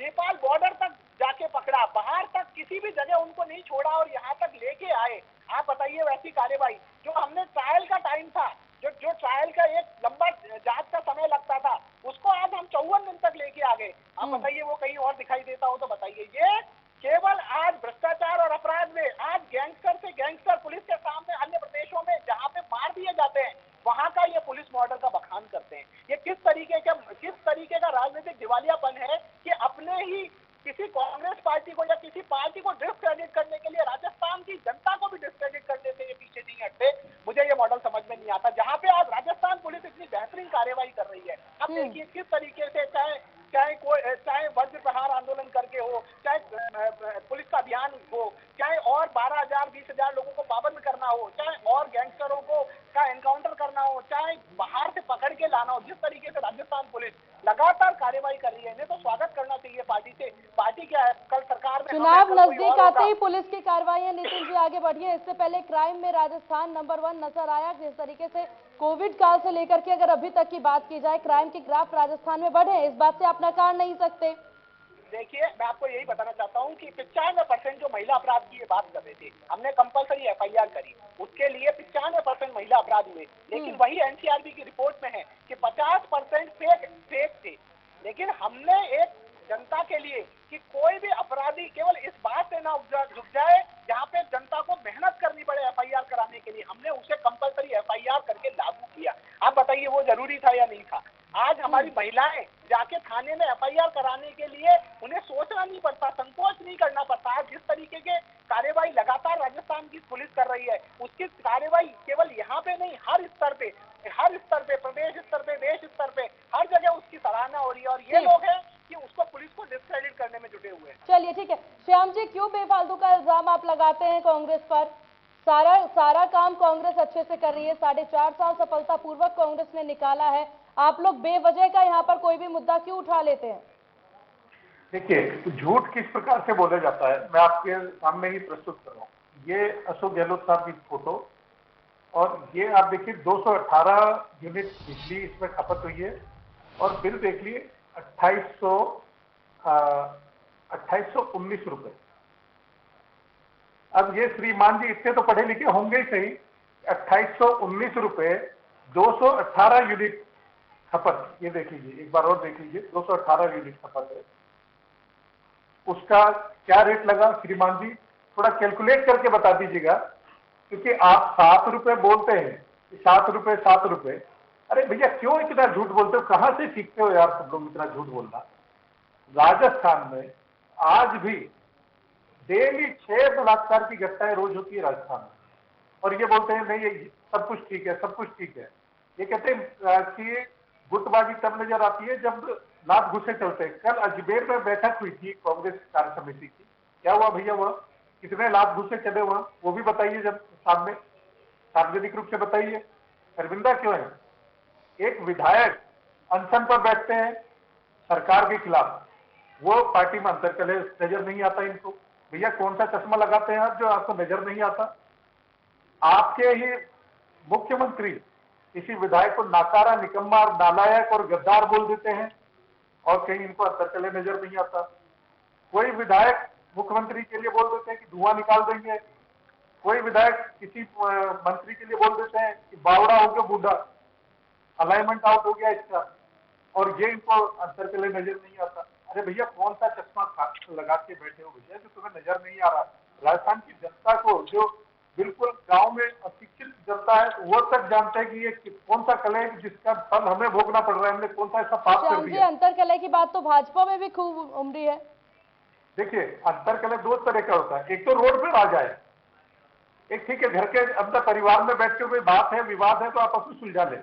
[SPEAKER 2] नेपाल बॉर्डर तक जाके पकड़ा, बाहर तक किसी भी जगह उनको नहीं छोड़ा और यहाँ तक लेके आए, आप बताइए वैसी कार्रवाई। जो हमने ट्रायल का टाइम था, जो ट्रायल का एक लंबा जांच का समय लगता था, उसको आज हम 54 दिन तक लेके आ गए। आप बताइए वो कहीं और दिखाई देता हो तो बताइए। ये केवल आज भ्रष्टाचार और अपराध में, आज गैंगस्टर से गैंगस्टर पुलिस के सामने अन्य प्रदेशों में जहां पे मार दिए जाते हैं, वहां का ये पुलिस मॉडल का बखान करते हैं। ये किस तरीके का राजनीतिक दिवालियापन है कि अपने ही किसी कांग्रेस पार्टी को या किसी पार्टी को डिस्क्रेडिट करने के लिए राजस्थान की जनता को भी डिस्क्रेडिट करने से ये पीछे नहीं हटते। मुझे ये मॉडल समझ में नहीं आता। जहां पे आज राजस्थान पुलिस इतनी बेहतरीन कार्रवाई कर रही है, अब देखिए किस तरीके से चाहे वज्र प्रहार आंदोलन करके हो, चाहे पुलिस का अभियान हो, चाहे और 12,000 20,000 लोगों को पाबंद करना हो, चाहे और गैंगस्टरों को का एनकाउंटर करना हो, चाहे बाहर से पकड़ के लाना हो, जिस तरीके से राजस्थान पुलिस लगातार कार्रवाई कर रही है, इन्हें तो स्वागत करना चाहिए पार्टी से। पार्टी क्या है, कल सरकार में
[SPEAKER 1] चुनाव नजदीक आते ही पुलिस की कार्रवाई। नितिन जी आगे बढ़िए। इससे पहले क्राइम में राजस्थान नंबर 1 नजर आया। जिस तरीके से कोविड काल से लेकर के अगर अभी तक की बात की जाए, क्राइम के ग्राफ राजस्थान में बढ़े, इस बात से आप नकार नहीं सकते।
[SPEAKER 2] देखिए, मैं आपको यही बताना चाहता हूं कि 95% जो महिला अपराध की बात कर रहे थे, हमने कंपलसरी एफआईआर करी, उसके लिए 95% महिला अपराध हुए। लेकिन वही एनसीआरबी की रिपोर्ट में है कि 50% फेक थे। लेकिन हमने एक जनता के लिए कि कोई भी अपराधी केवल इस बात से ना झुक जाए, जहां पे जनता को मेहनत करनी पड़े एफआईआर कराने के लिए, हमने उसे कंपलसरी एफआईआर करके लागू किया। आप बताइए वो जरूरी था या नहीं था? आज हमारी महिलाएं जाके थाने में एफआईआर कराने के लिए उन्हें सोचना नहीं पड़ता, संकोच नहीं करना पड़ता। आज जिस तरीके के कार्रवाई लगातार राजस्थान की पुलिस कर रही है, उसकी कार्रवाई केवल यहाँ पे नहीं, हर स्तर पे, प्रदेश स्तर पे, देश स्तर पे, हर जगह उसकी सराहना हो रही है। और ये लोग हैं कि उसको पुलिस को डिस्क्रेडिट करने में जुटे हुए हैं।
[SPEAKER 1] चलिए ठीक है श्याम जी, क्यों बेफालतू का इल्जाम आप लगाते हैं कांग्रेस पर? सारा काम कांग्रेस अच्छे से कर रही है। 4.5 साल सफलतापूर्वक कांग्रेस ने निकाला है। आप लोग बेवजह का यहाँ पर कोई भी मुद्दा क्यों उठा लेते हैं?
[SPEAKER 3] देखिए, तो झूठ किस प्रकार से बोला जाता है, मैं आपके सामने ही प्रस्तुत कर रहा हूँ। ये अशोक गहलोत साहब की फोटो, और ये आप देखिए 218 यूनिट बिजली इसमें खपत हुई है, और बिल देख लिए 2819 रुपए। अब ये श्रीमान जी इतने तो पढ़े लिखे होंगे ही सही, 2819 रुपए 218 यूनिट खपत। ये देख लीजिए, एक बार और देख लीजिए, 218 यूनिट खपत है। उसका क्या रेट लगा श्रीमान जी, थोड़ा कैलकुलेट करके बता दीजिएगा, क्योंकि आप 7 रुपए बोलते हैं, 7 रुपए। अरे भैया क्यों इतना झूठ बोलते हो? कहां से सीखते हो यार सब लोग इतना झूठ बोलना? राजस्थान में आज भी डेली 6 बलात्कार की घटनाएं रोज होती है राजस्थान में, और ये बोलते हैं नहीं ये सब कुछ ठीक है, सब कुछ ठीक है। ये कहते हैं कि गुटबाजी तब नजर आती है जब लात घुसे चलते हैं। कल अजमेर में बैठक हुई थी कांग्रेस कार्य समिति की, क्या हुआ भैया? वह कितने लात घुसे चले वहां, वो भी बताइए, जब सामने सार्वजनिक रूप से बताइए। शर्मिंदा क्यों है? एक विधायक अनशन पर बैठते हैं सरकार के खिलाफ, वो पार्टी में अंतरकलह नजर नहीं आता इनको। भैया कौन सा चश्मा लगाते हैं आप जो आपको नजर नहीं आता? आपके ही मुख्यमंत्री किसी विधायक को नाकारा, निकम्मा और नालायक और गद्दार बोल देते हैं, और कहीं इनको अंतरकलह नजर नहीं आता। कोई विधायक मुख्यमंत्री के लिए बोल देते हैं कि धुआं निकाल देंगे, कोई विधायक किसी मंत्री के लिए बोल देते हैं कि बावड़ा हो गया बूढ़ा, अलाइनमेंट आउट हो गया इसका, और ये इनको अंतरकलह नजर नहीं आता। अरे भैया कौन सा चश्मा लगा के बैठे हो भैया जो तुम्हें नजर नहीं आ रहा? राजस्थान की जनता को, जो बिल्कुल गांव में अशिक्षित जनता है, वो तक जानते हैं कि ये कौन सा कलह है जिसका फल हमें भोगना पड़ रहा है, हमने कौन सा ऐसा पाप कर
[SPEAKER 1] श्याम जी,
[SPEAKER 3] दिया।
[SPEAKER 1] अंतरकलह की बात तो भाजपा में भी खूब उमड़ी है।
[SPEAKER 3] देखिए अंतरकलह दो तरह का होता है, एक तो रोड पे आ जाए, एक ठीक है घर के अंदर परिवार में बैठ के कोई बात है, विवाद है तो आपस में सुलझा ले।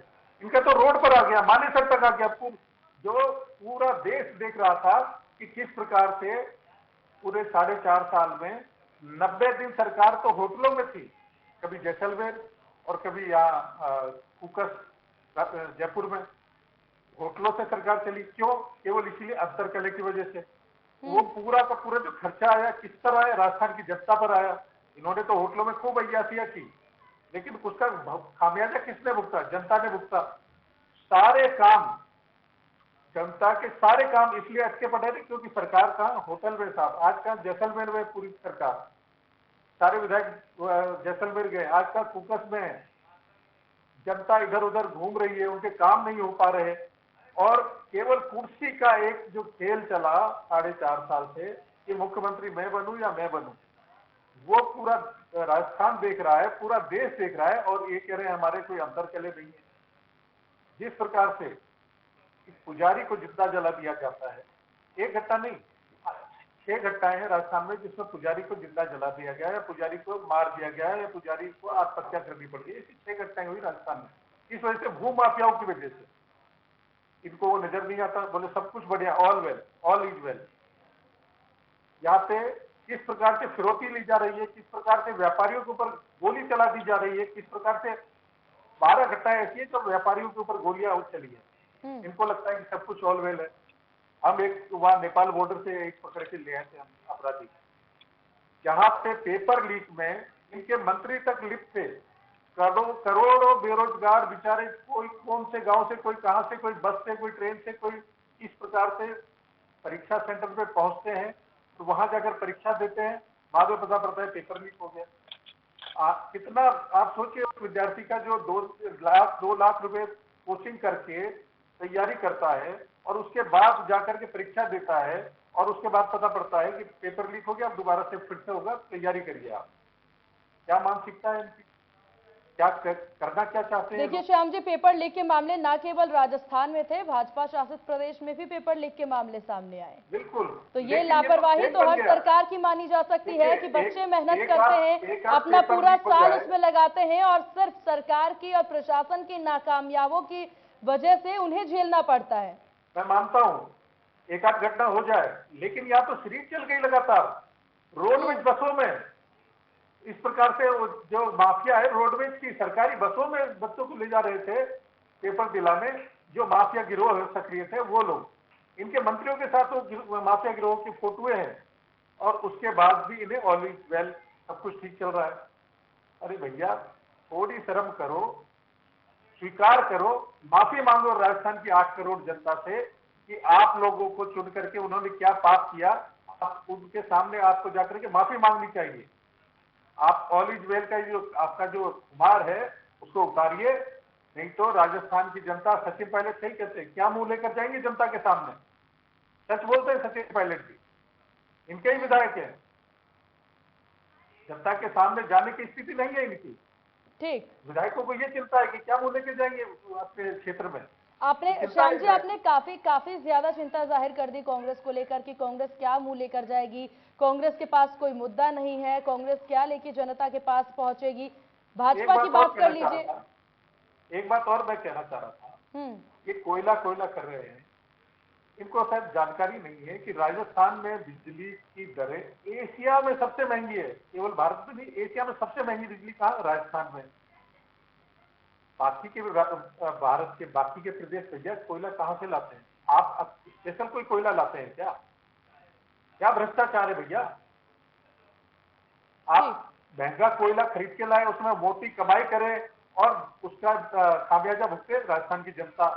[SPEAKER 3] इनका तो रोड पर आ गया, माने सर तक आ गया। जो पूरा देश देख रहा था कि किस प्रकार से पूरे 4.5 साल में 90 दिन सरकार तो होटलों में थी, कभी जैसलमेर और कभी यहाँ कुकस जयपुर में होटलों से सरकार चली। क्यों? केवल इसीलिए अंतरकलह की वजह से। वो पूरा का पूरा जो खर्चा आया किस तरह आया? राजस्थान की जनता पर आया। इन्होंने तो होटलों में खूब अय्यासियां की, लेकिन उसका खामियाजा किसने भुगता? जनता ने भुगता। सारे काम, जनता के सारे काम इसलिए अटके पड़े थे क्योंकि सरकार कहाँ? होटल में साहब। आज कहाँ? जैसलमेर में पूरी सरकार, सारे विधायक जैसलमेर गए, आज का कुकस में जनता इधर उधर घूम रही है, उनके काम नहीं हो पा रहे। और केवल कुर्सी का एक जो खेल चला 4.5 साल से कि मुख्यमंत्री मैं बनूं या मैं बनूं, वो पूरा राजस्थान देख रहा है, पूरा देश देख रहा है, और ये कह रहे हैं हमारे कोई अंतरकलह नहीं है। जिस प्रकार से पुजारी को जिंदा जला दिया जाता है, एक घटना नहीं 6 घटनाएं हैं राजस्थान में जिसमें पुजारी को जिंदा जला दिया गया है, पुजारी को मार दिया गया है, या पुजारी को आत्महत्या करनी पड़ गई। ऐसी 6 घटनाएं हुई राजस्थान में। इस वजह से भू माफियाओं की वजह से इनको वो नजर नहीं आता, बोले सब कुछ बढ़िया, all well, all is well. यहाँ पे किस प्रकार से फिरौती ली जा रही है, किस प्रकार से व्यापारियों के ऊपर गोली चला दी जा रही है, किस प्रकार से 12 घटनाएं ऐसी है जब व्यापारियों के ऊपर गोलियां चली है। इनको लगता है कि सब कुछ ऑल वेल है। हम एक वहां नेपाल बॉर्डर से एक पकड़ के ले आए थे हम अपराधी, जहां पे पेपर लीक में इनके मंत्री तक लिप्त थे। करोड़ों बेरोजगार बेचारे, कोई कौन से गांव से, कोई कहां से, कोई बस से, कोई ट्रेन से, कोई इस प्रकार से परीक्षा सेंटर पे पहुंचते हैं, तो वहां जाकर परीक्षा देते हैं, बाद में पता पड़ता है पेपर लीक हो गया। कितना आप सोचिए, विद्यार्थी का जो 2 लाख रुपए कोचिंग करके तैयारी करता है और उसके बाद जाकर के परीक्षा देता है, और उसके बाद पता पड़ता है कि पेपर लीक हो गया, अब दोबारा से फिर से होगा, तैयारी करिए आप। क्या मानसिकता है इनकी? क्या करना क्या चाहते हैं?
[SPEAKER 1] देखिए श्याम जी, पेपर लीक के मामले ना केवल राजस्थान में थे, भाजपा शासित प्रदेश में भी पेपर लीक के मामले सामने आए।
[SPEAKER 3] बिल्कुल।
[SPEAKER 1] तो ये लापरवाही तो हर सरकार की मानी जा सकती है कि बच्चे मेहनत करते हैं, अपना पूरा साल उसमें लगाते हैं, और सिर्फ सरकार की और प्रशासन की नाकामयाबियों की वजह से उन्हें झेलना पड़ता है।
[SPEAKER 3] मैं मानता हूँ एक आध घटना हो जाए, लेकिन यहाँ तो सीरीज चल गई लगातार रोडवेज बसों में। इस प्रकार से जो माफिया है रोडवेज की सरकारी बसों में बच्चों को ले जा रहे थे पेपर दिलाने, जो माफिया गिरोह सक्रिय थे वो लोग, इनके मंत्रियों के साथ वो माफिया गिरोह की फोटोएं हैं, और उसके बाद भी इन्हें ऑल इज वेल, सब कुछ ठीक चल रहा है। अरे भैया थोड़ी शर्म करो, स्वीकार करो, माफी मांगो राजस्थान की 8 करोड़ जनता से कि आप लोगों को चुन करके उन्होंने क्या पाप किया। उनके सामने आपको जाकर के माफी मांगनी चाहिए। आप ऑल इज वेल का जो आपका जो खुमार है उसको उतारिए, नहीं तो राजस्थान की जनता, सचिन पायलट सही कहते हैं, क्या मुंह लेकर जाएंगे जनता के सामने? सच बोलते हैं सचिन पायलट भी, इनके ही विधायक हैं। जनता के सामने जाने की स्थिति नहीं है इनकी।
[SPEAKER 1] ठीक,
[SPEAKER 3] विधायकों को ये चिंता है कि क्या मुंह लेके जाएंगे आपके क्षेत्र में।
[SPEAKER 1] आपने श्याम जी, आपने काफी ज्यादा चिंता जाहिर कर दी कांग्रेस को लेकर कि कांग्रेस क्या मुंह लेकर जाएगी, कांग्रेस के पास कोई मुद्दा नहीं है, कांग्रेस क्या लेके जनता के पास पहुंचेगी। भाजपा की बात कर लीजिए।
[SPEAKER 3] एक बात और मैं कहना चाह रहा था, ये कोयला कर रहे हैं, इनको शायद जानकारी नहीं है कि राजस्थान में बिजली की दरें एशिया में सबसे महंगी है। केवल भारत में नहीं, एशिया में सबसे महंगी बिजली कहाँ? राजस्थान में। बाकी के भारत के बाकी के प्रदेश भैया कोयला कहाँ से लाते हैं? आप स्पेशल कोई कोयला लाते हैं क्या? क्या भ्रष्टाचार है भैया? आप महंगा कोयला खरीद के लाए, उसमें मोटी कमाई करें और उसका खामियाजा भुगते राजस्थान की जनता।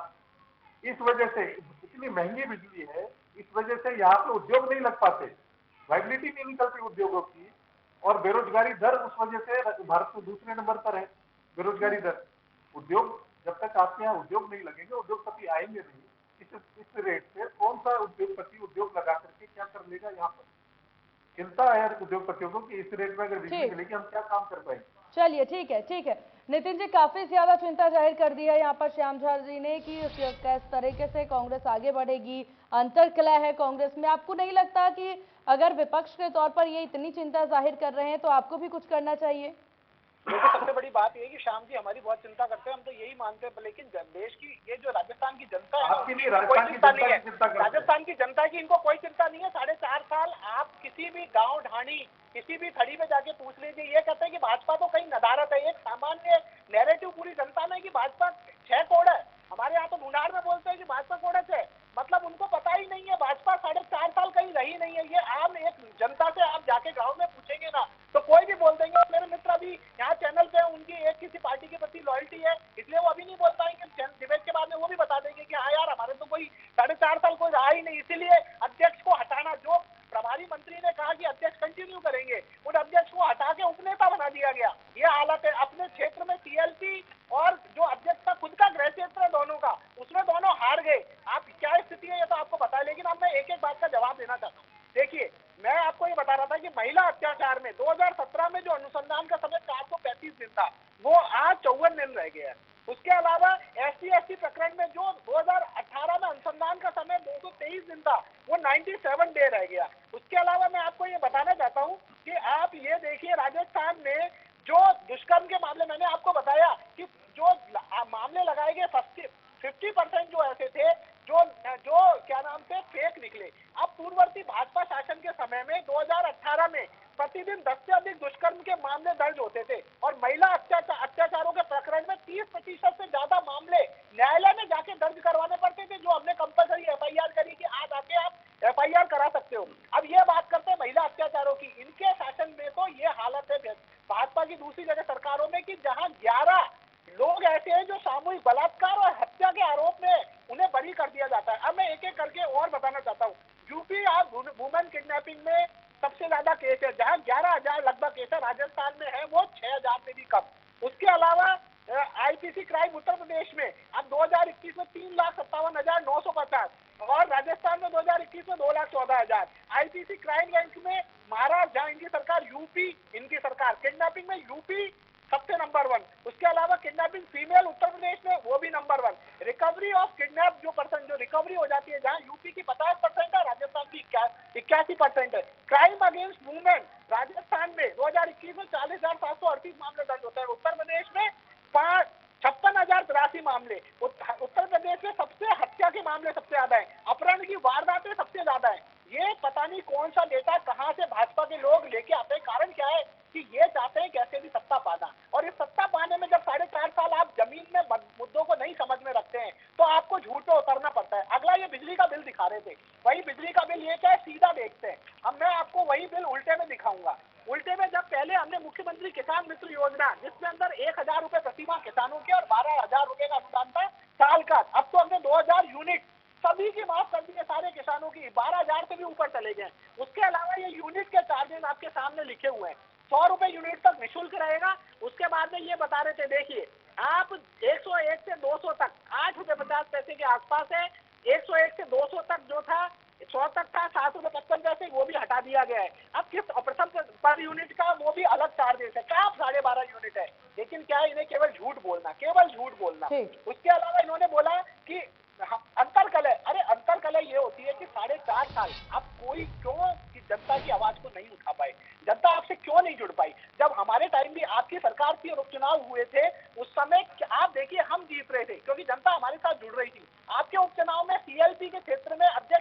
[SPEAKER 3] इस वजह से इतनी महंगी बिजली है, इस वजह से यहाँ पे उद्योग नहीं लग पाते, वाइबिलिटी नहीं निकलती उद्योगों की, और बेरोजगारी दर उस वजह से भारत में दूसरे नंबर पर है बेरोजगारी दर। उद्योग जब तक आपके यहाँ उद्योग नहीं लगेंगे, उद्योगपति आएंगे नहीं। इस रेट से कौन सा उद्योगपति उद्योग लगा करके क्या कर लेगा? यहाँ पर चिंता है उद्योगपतियों को कि इस रेट में अगर बिजली मिलेगी हम क्या काम कर पाएंगे।
[SPEAKER 1] चलिए ठीक है, ठीक है नितिन जी, काफी ज्यादा चिंता जाहिर कर दी है यहाँ पर श्याम झा जी ने कि किस तरीके से कांग्रेस आगे बढ़ेगी, अंतरकलह है कांग्रेस में। आपको नहीं लगता कि अगर विपक्ष के तौर पर ये इतनी चिंता जाहिर कर रहे हैं तो आपको भी कुछ करना चाहिए?
[SPEAKER 2] देखिए, सबसे बड़ी बात यह है कि श्याम जी हमारी बहुत चिंता करते हैं, हम तो यही मानते हैं, लेकिन देश की ये जो राजस्थान की जनता है,
[SPEAKER 3] आपकी नहीं,
[SPEAKER 2] कोई चिंता नहीं है।
[SPEAKER 3] राजस्थान
[SPEAKER 2] राजस्थान की जनता की इनको कोई चिंता नहीं है। 4.5 साल आप किसी भी गांव ढाणी, किसी भी खड़ी में जाके पूछ लीजिए, ये कहते हैं कि भाजपा तो कहीं नदारत है। एक सामान्य नैरेटिव पूरी जनता में कि भाजपा 6 कोड़ है। हमारे यहाँ तो ढूंढाड़ में बोलते हैं कि भाजपा कोड़े से, मतलब उनको पता ही नहीं है भाजपा 4.5 साल कहीं रही नहीं है। ये आम एक जनता से आप जाके गाँव में पूछेंगे ना तो कोई भी बोल देंगे। मेरे मित्र अभी यहाँ चैनल पे उनकी एक किसी पार्टी के प्रति लॉयल्टी है, इसलिए वो अभी नहीं बोल पाएंगे। डिबेट के बाद में वो भी बता देंगे कि हाँ यार, हमारे तो कोई 4.5 साल कोई रहा ही नहीं, इसीलिए अध्यक्ष को हटाना। जो प्रभारी मंत्री ने कहा कि अध्यक्ष कंटिन्यू करेंगे, उन अध्यक्ष को हटा के उपनेता बना दिया गया। ये हालत है। अपने क्षेत्र में सीएलपी और जो अध्यक्ष था, खुद का गृह क्षेत्र है दोनों का, उसमें दोनों हार गए। आप क्या स्थिति है ये तो आपको पता है, लेकिन अब मैं एक एक बात का जवाब देना चाहता हूँ। देखिए, मैं आपको ये बता रहा था कि महिला अत्याचार में 2017 में जो अनुसंधान का समय 435 दिन था, वो आज 54 दिन रह गया है। उसके अलावा SC/ST प्रकरण में जो 2018 में अनुसंधान का समय 223 दिन था, वो 97 डे रह गया। उसके अलावा मैं आपको ये बताना चाहता हूँ कि आप ये देखिए, राजस्थान में जो दुष्कर्म के मामले, मैंने आपको बताया कि जो मामले लगाए गए 50% जो ऐसे थे जो क्या नाम से फेक निकले। अब पूर्ववर्ती भाजपा शासन के समय में 2018 में प्रतिदिन 10 से अधिक दुष्कर्म के मामले दर्ज होते थे, और महिला अत्याचारों के प्रकरण में 30% से ज्यादा मामले न्यायालय में जाके दर्ज करवाने पड़ते थे, जो हमने कंपलसरी FIR करी कि आज आके आप FIR करा सकते हो। अब ये बात करते हैं महिला अत्याचारों की। इनके शासन में तो ये हालत है भाजपा की दूसरी जगह सरकारों में कि जहां 11 लोग ऐसे हैं जो सामूहिक बलात्कार और हत्या के आरोप में उन्हें बरी कर दिया जाता है। अब मैं एक एक करके और बताना चाहता हूँ। यूपी आप वुमेन किडनैपिंग में सबसे ज्यादा केस है, जहां 11,000 लगभग केस है। राजस्थान में है वो 6,000 से भी कम। उसके अलावा IPC क्राइम उत्तर प्रदेश में अब 2021 में 3,57,950 और राजस्थान में 2021 में 2,14,000। IPC क्राइम रैंक में महाराष्ट्र, जहां इनकी सरकार, यूपी इनकी सरकार, किडनैपिंग में यूपी सबसे नंबर 1। उसके अलावा किडनैपिंग फीमेल उत्तर प्रदेश में वो भी नंबर 1। रिकवरी ऑफ किडनैप जो परसेंट जो रिकवरी हो जाती है, जहां यूपी की 50% है, राजस्थान की 81% है। क्राइम अगेंस्ट वुमेन राजस्थान में 2021 में 40,738 मामले दर्ज होते हैं। उत्तर प्रदेश में 56,083 मामले। उत्तर प्रदेश में सबसे हत्या के मामले सबसे ज्यादा है, अपहरण की वारदातें सबसे ज्यादा है। ये पता नहीं कौन सा डेटा कहां से भाजपा के लोग लेके आते हैं। कारण क्या है कि ये चाहते हैं कैसे भी सत्ता पाना, और इस सत्ता पाने में जब 4.5 साल आप जमीन में मुद्दों को नहीं समझ में रखते हैं तो आपको झूठ पे उतरना पड़ता है। अगला ये बिजली का बिल दिखा रहे थे, वही बिजली का बिल ये क्या है, सीधा देखते हैं। अब मैं आपको वही बिल उल्टे में दिखाऊंगा। उल्टे में जब पहले हमने मुख्यमंत्री किसान मित्र योजना, जिसमें अंदर 1,000 रुपए प्रति माह किसानों के और 12,000 रुपए का अनुदान था साल का, अब तो हमने 2,000 यूनिट सभी की माफ कर दिए, सारे किसानों की 12,000 से भी ऊपर चले गए। उसके अलावा ये यूनिट के चार्जेस आपके सामने लिखे हुए हैं, 100 रुपए यूनिट तक निःशुल्क रहेगा। उसके बाद में ये बता रहे थे, देखिए आप 101 से 200 तक 8 रुपए 50 पैसे के आसपास है। 101 से 200 तक जो था, 100 तक था 7 रुपए 55 पैसे, वो भी हटा दिया गया है। अब किस प्रथम पर यूनिट का वो भी अलग चार्जेस है, क्या 12.5 यूनिट है। लेकिन क्या है, इन्हें केवल झूठ बोलना, केवल झूठ बोलना। उसके अलावा इन्होंने बोला कि अंतरकलह, अरे अंतरकलह ये होती है कि 4.5 साल अब कोई क्यों कि जनता की आवाज को नहीं उठा पाए, जनता आपसे क्यों नहीं जुड़ पाई। जब हमारे टाइम भी आपकी सरकार थी और उपचुनाव हुए थे, उस समय आप देखिए हम जीत रहे थे क्योंकि जनता हमारे साथ जुड़ रही थी। आपके उपचुनाव में CLP के क्षेत्र में अध्यक्ष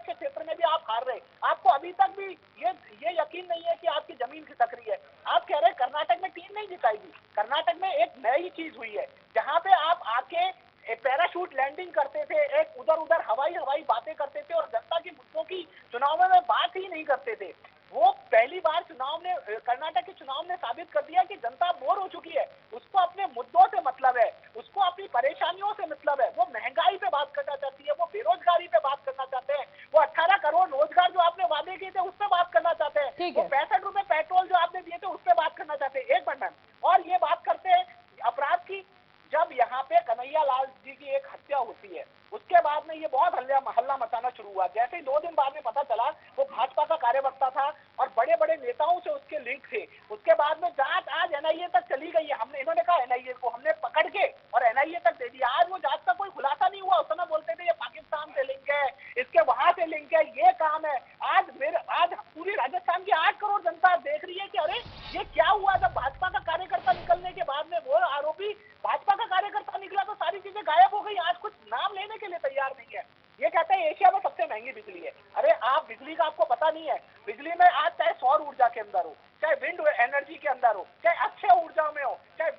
[SPEAKER 2] करते थे और जनता के मुद्दों की चुनाव में बात ही नहीं करते थे। वो पहली बार कर्नाटक के चुनाव ने साबित कर दिया कि जनता बोर हो चुकी है, उसको अपने मुद्दों से मतलब है, उसको अपनी परेशानियों से मतलब है। वो महंगाई पे बात करना चाहती है, वो बेरोजगारी पे बात करना चाहते हैं, वो 18 करोड़ रोजगार जो आपने वादे किए थे उस पर बात करना चाहते हैं,
[SPEAKER 1] ठीक
[SPEAKER 2] वो
[SPEAKER 1] है।
[SPEAKER 2] 65 रुपए पेट्रोल जो आपने दिए थे उस पर बात करना चाहते हैं। एक मिनट, और ये बात करते हैं अपराध की। जब यहाँ पे कन्हैया लाल जी की एक हत्या होती है, उसके बाद में ये बहुत हल्ला मचाना शुरू हुआ। जैसे ही 2 दिन बाद में पता चला वो भाजपा का कार्यकर्ता था और बड़े बड़े नेताओं से उसके लिंक थे। उसके बाद में जांच आज एनआईए तक चली गई है। इन्होंने कहा एनआईए को हमने पकड़ के और एनआईए तक दे दिया। आज वो जांच का कोई खुलासा नहीं हुआ। उस समय बोलते थे ये पाकिस्तान से लिंक है, इसके वहां से लिंक है, ये काम है। आज पूरी राजस्थान की 8 करोड़ जनता देख रही है कि अरे ये क्या हुआ। जब भाजपा का कार्यकर्ता निकलने के बाद में वो आरोपी भाजपा का कार्यकर्ता निकला तो सारी चीजें गायब हो गई। आज कुछ नाम लेने के लिए तैयार नहीं है। ये कहते हैं एशिया में सबसे महंगी बिजली है। अरे आप बिजली का आपको पता नहीं है। बिजली में आज चाहे सौर ऊर्जा के अंदर हो, चाहे विंड एनर्जी के अंदर हो, चाहे अक्षय ऊर्जा में हो, चाहे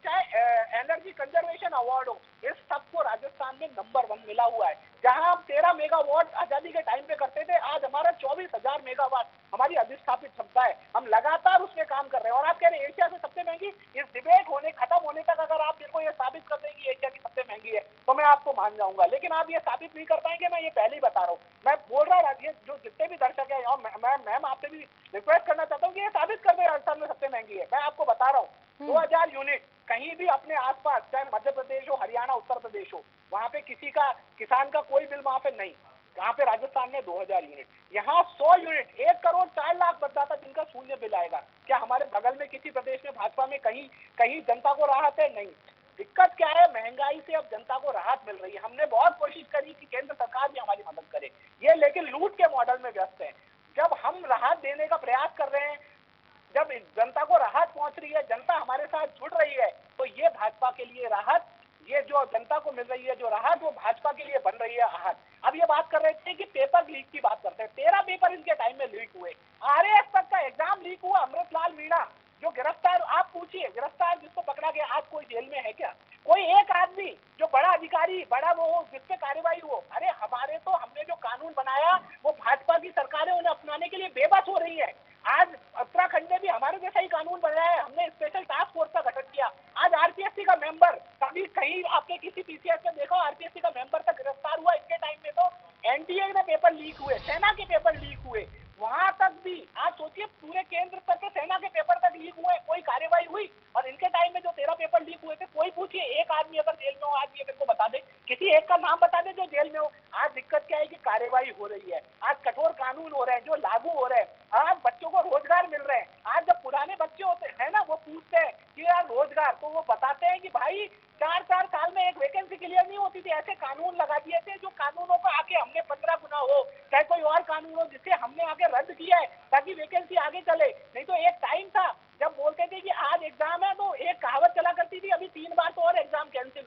[SPEAKER 2] चाहे एनर्जी कंजर्वेशन अवार्ड हो, इस सबको राजस्थान में नंबर 1 मिला हुआ है। जहां हम 13 मेगावाट आजादी के टाइम पे करते थे, आज हमारा 24,000 मेगावाट हमारी अधिस्थापित क्षमता है। हम लगातार उसमें काम कर रहे हैं और आप कह रहे हैं एशिया से सबसे महंगी। इस डिबेट खत्म होने तक अगर आप मेरे को ये साबित कर देंगे एशिया की सबसे महंगी है तो मैं आपको मान जाऊंगा, लेकिन आप ये साबित नहीं कर पाएंगे। मैं ये पहले ही बता रहा हूँ। मैं बोल रहा हूँ जो जितने भी दर्शक है और मैम आपसे भी रिक्वेस्ट करना चाहता हूँ कि ये साबित कर दे राजस्थान में सबसे महंगी है। मैं आपको बता रहा हूँ 2000 यूनिट कहीं भी अपने आसपास, चाहे मध्य प्रदेश हो, हरियाणा, उत्तर प्रदेश हो, वहां पे किसी का किसान का कोई बिल माफ है नहीं। यहाँ पे राजस्थान में 2000 यूनिट, यहाँ 100 यूनिट, 1 करोड़ 4 लाख मतदाता जिनका शून्य बिल आएगा। क्या हमारे बगल में किसी प्रदेश में भाजपा में कहीं जनता को राहत है? नहीं। दिक्कत क्या है? महंगाई से अब जनता को राहत मिल रही है। हमने बहुत कोशिश करी कि केंद्र सरकार भी हमारी मदद करे, ये लेकिन लूट के मॉडल में व्यस्त है। जब हम राहत देने का प्रयास कर रहे हैं, जब जनता को राहत पहुंच रही है, जनता हमारे साथ जुड़ रही है, तो ये भाजपा के लिए राहत, ये जो जनता को मिल रही है जो राहत, वो भाजपा के लिए बन रही है आहत। अब ये बात कर रहे थे कि पेपर लीक की बात करते हैं। 13 पेपर इनके टाइम में लीक हुए। आरएएस तक का एग्जाम लीक हुआ। अमृतलाल मीणा जो गिरफ्तार, आप पूछिए गिरफ्तार जिसको पकड़ा गया, आज कोई जेल में है क्या? कोई एक आदमी जो बड़ा अधिकारी, बड़ा वो हो, जिसपे कार्रवाई हो? अरे हमने जो कानून बनाया वो भाजपा की सरकारें उन्हें अपनाने के लिए बेबस हो रही है। आज उत्तराखंड में भी हमारे जैसा ही कानून बनाया है। हमने स्पेशल टास्क फोर्स का गठन किया। आज आरपीएससी का मेंबर, कभी कहीं आपने किसी पीसीएस में देखा आरपीएससी का मेंबर तक गिरफ्तार हुआ? इसके टाइम में तो एनडीए में पेपर लीक हुए, सेना के पेपर लीक हुए, वहां तक भी। आज सोचिए पूरे केंद्र स्तर के सेना के पेपर तक लीक हुए, कोई कार्रवाई हुई? और इनके टाइम में जो 13 पेपर लीक हुए थे, कोई पूछिए एक आदमी अगर जेल में हो आज ये मेरे को बता दे, किसी एक का नाम बता दे जो जेल में हो। आज दिक्कत क्या है कि कार्रवाई हो रही है, आज कठोर कानून हो रहे हैं जो लागू हो रहे हैं, आज बच्चों को रोजगार मिल रहे हैं। आज जब पुराने बच्चे होते हैं ना, वो पूछते हैं कि यार रोजगार, तो वो बताते हैं कि भाई 4-4 साल में एक वैकेंसी क्लियर नहीं होती थी। ऐसे कानून लगा दिए थे जो कानूनों को आके हमने 15 गुना हो, चाहे कोई और कानून हो जिसे हमने आगे रद्द किया है ताकि वैकेंसी आगे चले। नहीं तो एक टाइम था जब बोलते थे कि आज एग्जाम है तो एक कहावत चला करती थी, अभी 3 बार तो और एग्जाम कैंसिल,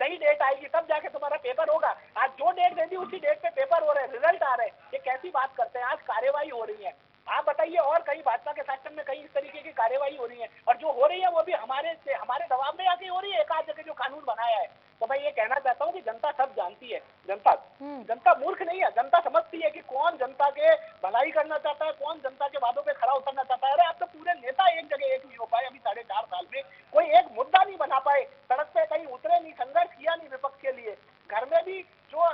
[SPEAKER 2] नई डेट आएगी तब जाके तुम्हारा पेपर होगा। आज जो डेट दे दी उसी डेट पे पेपर हो रहे हैं, रिजल्ट आ रहे हैं। ये कैसी बात करते हैं? आज कार्रवाई हो रही है। आप बताइए और कहीं भाजपा के शासन में कहीं इस तरीके की कार्रवाई हो रही है? और जो हो रही है वो भी हमारे दबाव में आके हो रही है, एक आध जगह जो कानून बनाया है। तो मैं ये कहना चाहता हूँ कि जनता सब जानती है। जनता मूर्ख नहीं है। जनता समझती है कि कौन जनता के भलाई करना चाहता है, कौन जनता के वादों पे खरा उतरना चाहता है। अरे आप तो पूरे नेता एक जगह एक नहीं हो पाए अभी 4.5 साल में, कोई एक मुद्दा नहीं बना पाए, सड़क पे कहीं उतरे नहीं, संघर्ष किया नहीं विपक्ष के लिए। घर में भी जो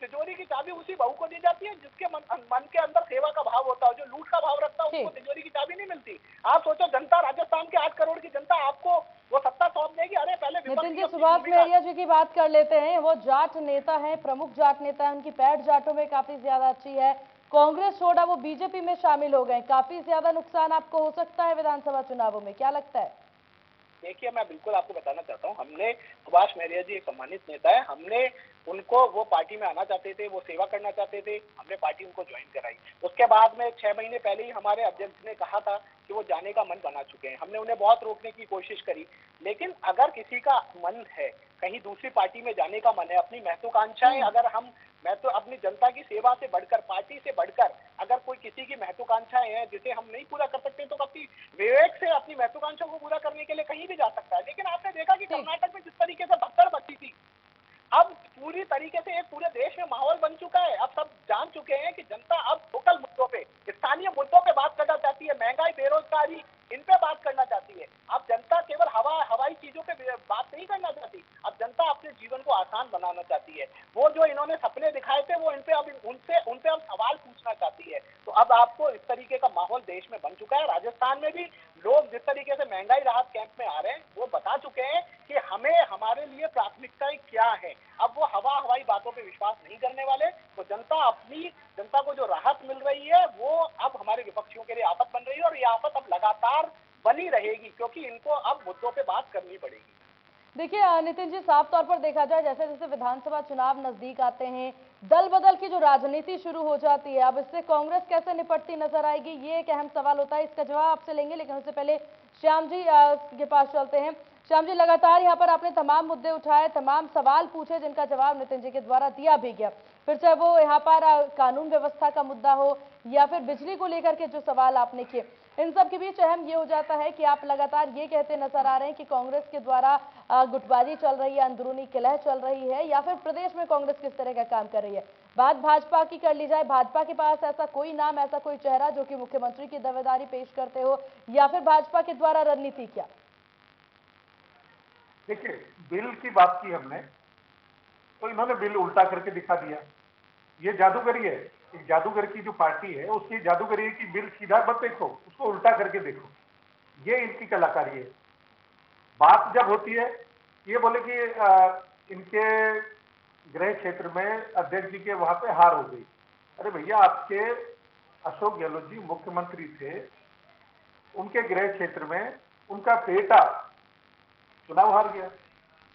[SPEAKER 2] तिजोरी की चाबी उसी बहू को दी जाती है जिसके मन के अंदर सेवा का भाव होता है। जो लूट का भाव रखता है उसको तिजोरी की चाबी नहीं मिलती। आप सोचो जनता, राजस्थान के 8 करोड़ की जनता आपको वो सत्ता सौंप देगी? अरे पहले
[SPEAKER 1] नितिन जी, सुभाष मेहरिया जी की बात कर लेते हैं। वो जाट नेता है, प्रमुख जाट नेता है, उनकी पैठ जाटों में काफी ज्यादा अच्छी है। कांग्रेस छोड़ा वो बीजेपी में शामिल हो गए, काफी ज्यादा नुकसान आपको हो सकता है विधानसभा चुनावों में, क्या लगता है?
[SPEAKER 2] देखिए मैं बिल्कुल आपको बताना चाहता हूँ, हमने, सुभाष मेहरिया जी एक सम्मानित नेता है, हमने उनको, वो पार्टी में आना चाहते थे, वो सेवा करना चाहते थे, हमने पार्टी उनको ज्वाइन कराई। उसके बाद में 6 महीने पहले ही हमारे अध्यक्ष ने कहा था कि वो जाने का मन बना चुके हैं। हमने उन्हें बहुत रोकने की कोशिश करी, लेकिन अगर किसी का मन है, कहीं दूसरी पार्टी में जाने का मन है, अपनी महत्वाकांक्षाएं, अगर हम, मैं तो अपनी जनता की सेवा से बढ़कर, पार्टी से बढ़कर, अगर कोई किसी की महत्वाकांक्षाएं हैं जिसे हम नहीं पूरा कर सकते, तो अपनी विवेक से अपनी महत्वाकांक्षाओं को पूरा करने के लिए कहीं भी जा सकता है। लेकिन आपने देखा कि कर्नाटक में जिस तरीके से भगदड़ मची थी, अब पूरी तरीके से एक पूरे देश में माहौल बन चुका अब उनसे उनसे अब सवाल पूछना चाहती है। तो अब आपको इस तरीके का माहौल देश में बन चुका है। राजस्थान में भी लोग जिस तरीके से महंगाई राहत कैंप में आ रहे हैं, वो बता चुके हैं कि हमें हमारे लिए प्राथमिकताएं क्या है। अब वो हवाई बातों पे विश्वास नहीं करने वाले। तो जनता को जो राहत मिल रही है, वो अब हमारे विपक्षियों के लिए आफत बन रही है, और ये आफत अब लगातार बनी रहेगी, क्योंकि इनको अब मुद्दों पे बात करनी पड़ेगी।
[SPEAKER 1] देखिए नितिन जी, साफ तौर पर देखा जाए जैसे जैसे विधानसभा चुनाव नजदीक आते हैं, दल बदल की जो राजनीति शुरू हो जाती है, अब इससे कांग्रेस कैसे निपटती नजर आएगी, ये एक अहम सवाल होता है। इसका जवाब आपसे लेंगे, लेकिन उससे पहले श्याम जी के पास चलते हैं। श्याम जी, लगातार यहाँ पर आपने तमाम मुद्दे उठाए, तमाम सवाल पूछे, जिनका जवाब नितिन जी के द्वारा दिया भी गया। फिर चाहे वो यहाँ पर कानून व्यवस्था का मुद्दा हो या फिर बिजली को लेकर के जो सवाल आपने किए, इन सब के बीच अहम ये हो जाता है कि आप लगातार ये कहते नजर आ रहे हैं कि कांग्रेस के द्वारा गुटबाजी चल रही है, अंदरूनी कलह चल रही है, या फिर प्रदेश में कांग्रेस किस तरह का काम कर रही है। बात भाजपा की कर ली जाए, भाजपा के पास ऐसा कोई नाम, ऐसा कोई चेहरा जो कि मुख्यमंत्री की दावेदारी पेश करते हो, या फिर भाजपा के द्वारा रणनीति क्या?
[SPEAKER 3] देखिए, बिल की बात की हमने, तो इन्होंने बिल उल्टा करके दिखा दिया। ये जादूगरी है। एक जादूगर की जो पार्टी है, उसकी जादूगरी है कि बिल सीधा मत देखो, उसको उल्टा करके देखो। ये इनकी कलाकारी है। बात जब होती है, ये बोले कि इनके गृह क्षेत्र में अध्यक्ष जी के वहां पे हार हो गई। अरे भैया, आपके अशोक गहलोत जी मुख्यमंत्री थे, उनके गृह क्षेत्र में उनका बेटा चुनाव हार गया।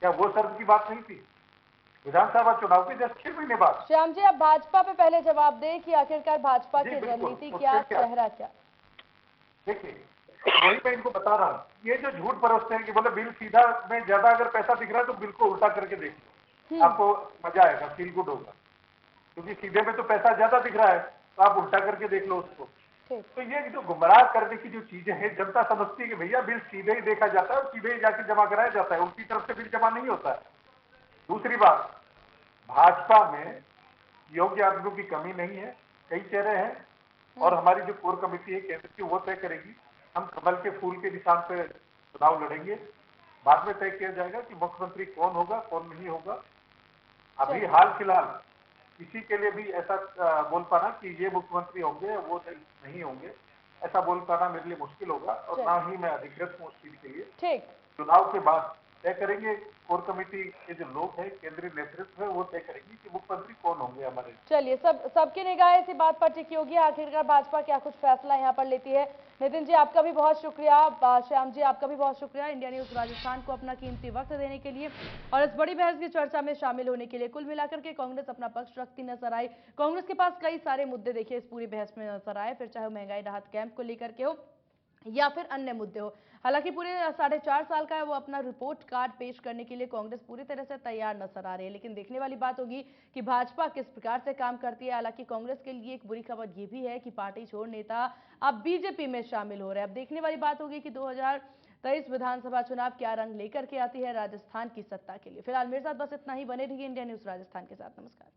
[SPEAKER 3] क्या वो शर्त की बात नहीं थी? विधानसभा चुनाव के जस्ट 6 महीने बाद।
[SPEAKER 1] श्याम जी, आप भाजपा पे पहले जवाब दें कि आखिरकार भाजपा की रणनीति क्या, चेहरा क्या?
[SPEAKER 3] देखिए, वही मैं इनको बता रहा हूँ, ये जो झूठ परोसते हैं कि बोले बिल सीधा में ज्यादा अगर पैसा दिख रहा है तो बिल को उल्टा करके देख लो, आपको मजा आएगा, फील गुड होगा। क्योंकि सीधे में तो पैसा ज्यादा दिख रहा है, तो आप उल्टा करके देख लो उसको। तो ये जो गुमराह करने की जो चीजें हैं, जनता समझती है कि भैया बिल सीधे ही देखा जाता है और सीधे ही जाके जमा कराया जाता है, उनकी तरफ से बिल जमा नहीं होता है। दूसरी बात, भाजपा में योग्य आदमियों की कमी नहीं है, कई चेहरे हैं, और हमारी जो कोर कमेटी है केंद्र की, वो तय करेगी। हम कमल के फूल के निशान पे चुनाव लड़ेंगे। बाद में तय किया जाएगा कि मुख्यमंत्री कौन होगा, कौन नहीं होगा। अभी हाल फिलहाल किसी के लिए भी ऐसा बोल पाना कि ये मुख्यमंत्री होंगे, वो नहीं होंगे, ऐसा बोल पाना मेरे लिए मुश्किल होगा, और ना ही मैं अधिकृत हूँ उस चीज के लिए।
[SPEAKER 1] ठीक,
[SPEAKER 3] चुनाव के बाद तय करेंगे। कोर कमेटी के जो लोग हैं, केंद्रीय नेतृत्व है, वो तय करेंगे कि मुख्यमंत्री कौन होंगे हमारे।
[SPEAKER 1] चलिए, सबकी निगाह इसी बात पर टिकी होगी, आखिरकार भाजपा क्या कुछ फैसला यहाँ पर लेती है। नितिन जी, आपका भी बहुत शुक्रिया। श्याम जी, आपका भी बहुत शुक्रिया इंडिया न्यूज राजस्थान को अपना कीमती वक्त देने के लिए और इस बड़ी बहस की चर्चा में शामिल होने के लिए। कुल मिलाकर के कांग्रेस अपना पक्ष रखती नजर आई। कांग्रेस के पास कई सारे मुद्दे देखिए इस पूरी बहस में नजर आए, फिर चाहे महंगाई राहत कैंप को लेकर के हो या फिर अन्य मुद्दे हो। हालांकि पूरे 4.5 साल का वो अपना रिपोर्ट कार्ड पेश करने के लिए कांग्रेस पूरी तरह से तैयार नजर आ रही है, लेकिन देखने वाली बात होगी कि भाजपा किस प्रकार से काम करती है। हालांकि कांग्रेस के लिए एक बुरी खबर ये भी है कि पार्टी छोड़ नेता अब बीजेपी में शामिल हो रहे हैं। अब देखने वाली बात होगी कि 2023 विधानसभा चुनाव क्या रंग लेकर के आती है राजस्थान की सत्ता के लिए। फिलहाल मेरे साथ बस इतना ही। बने रहिए इंडिया न्यूज राजस्थान के साथ। नमस्कार।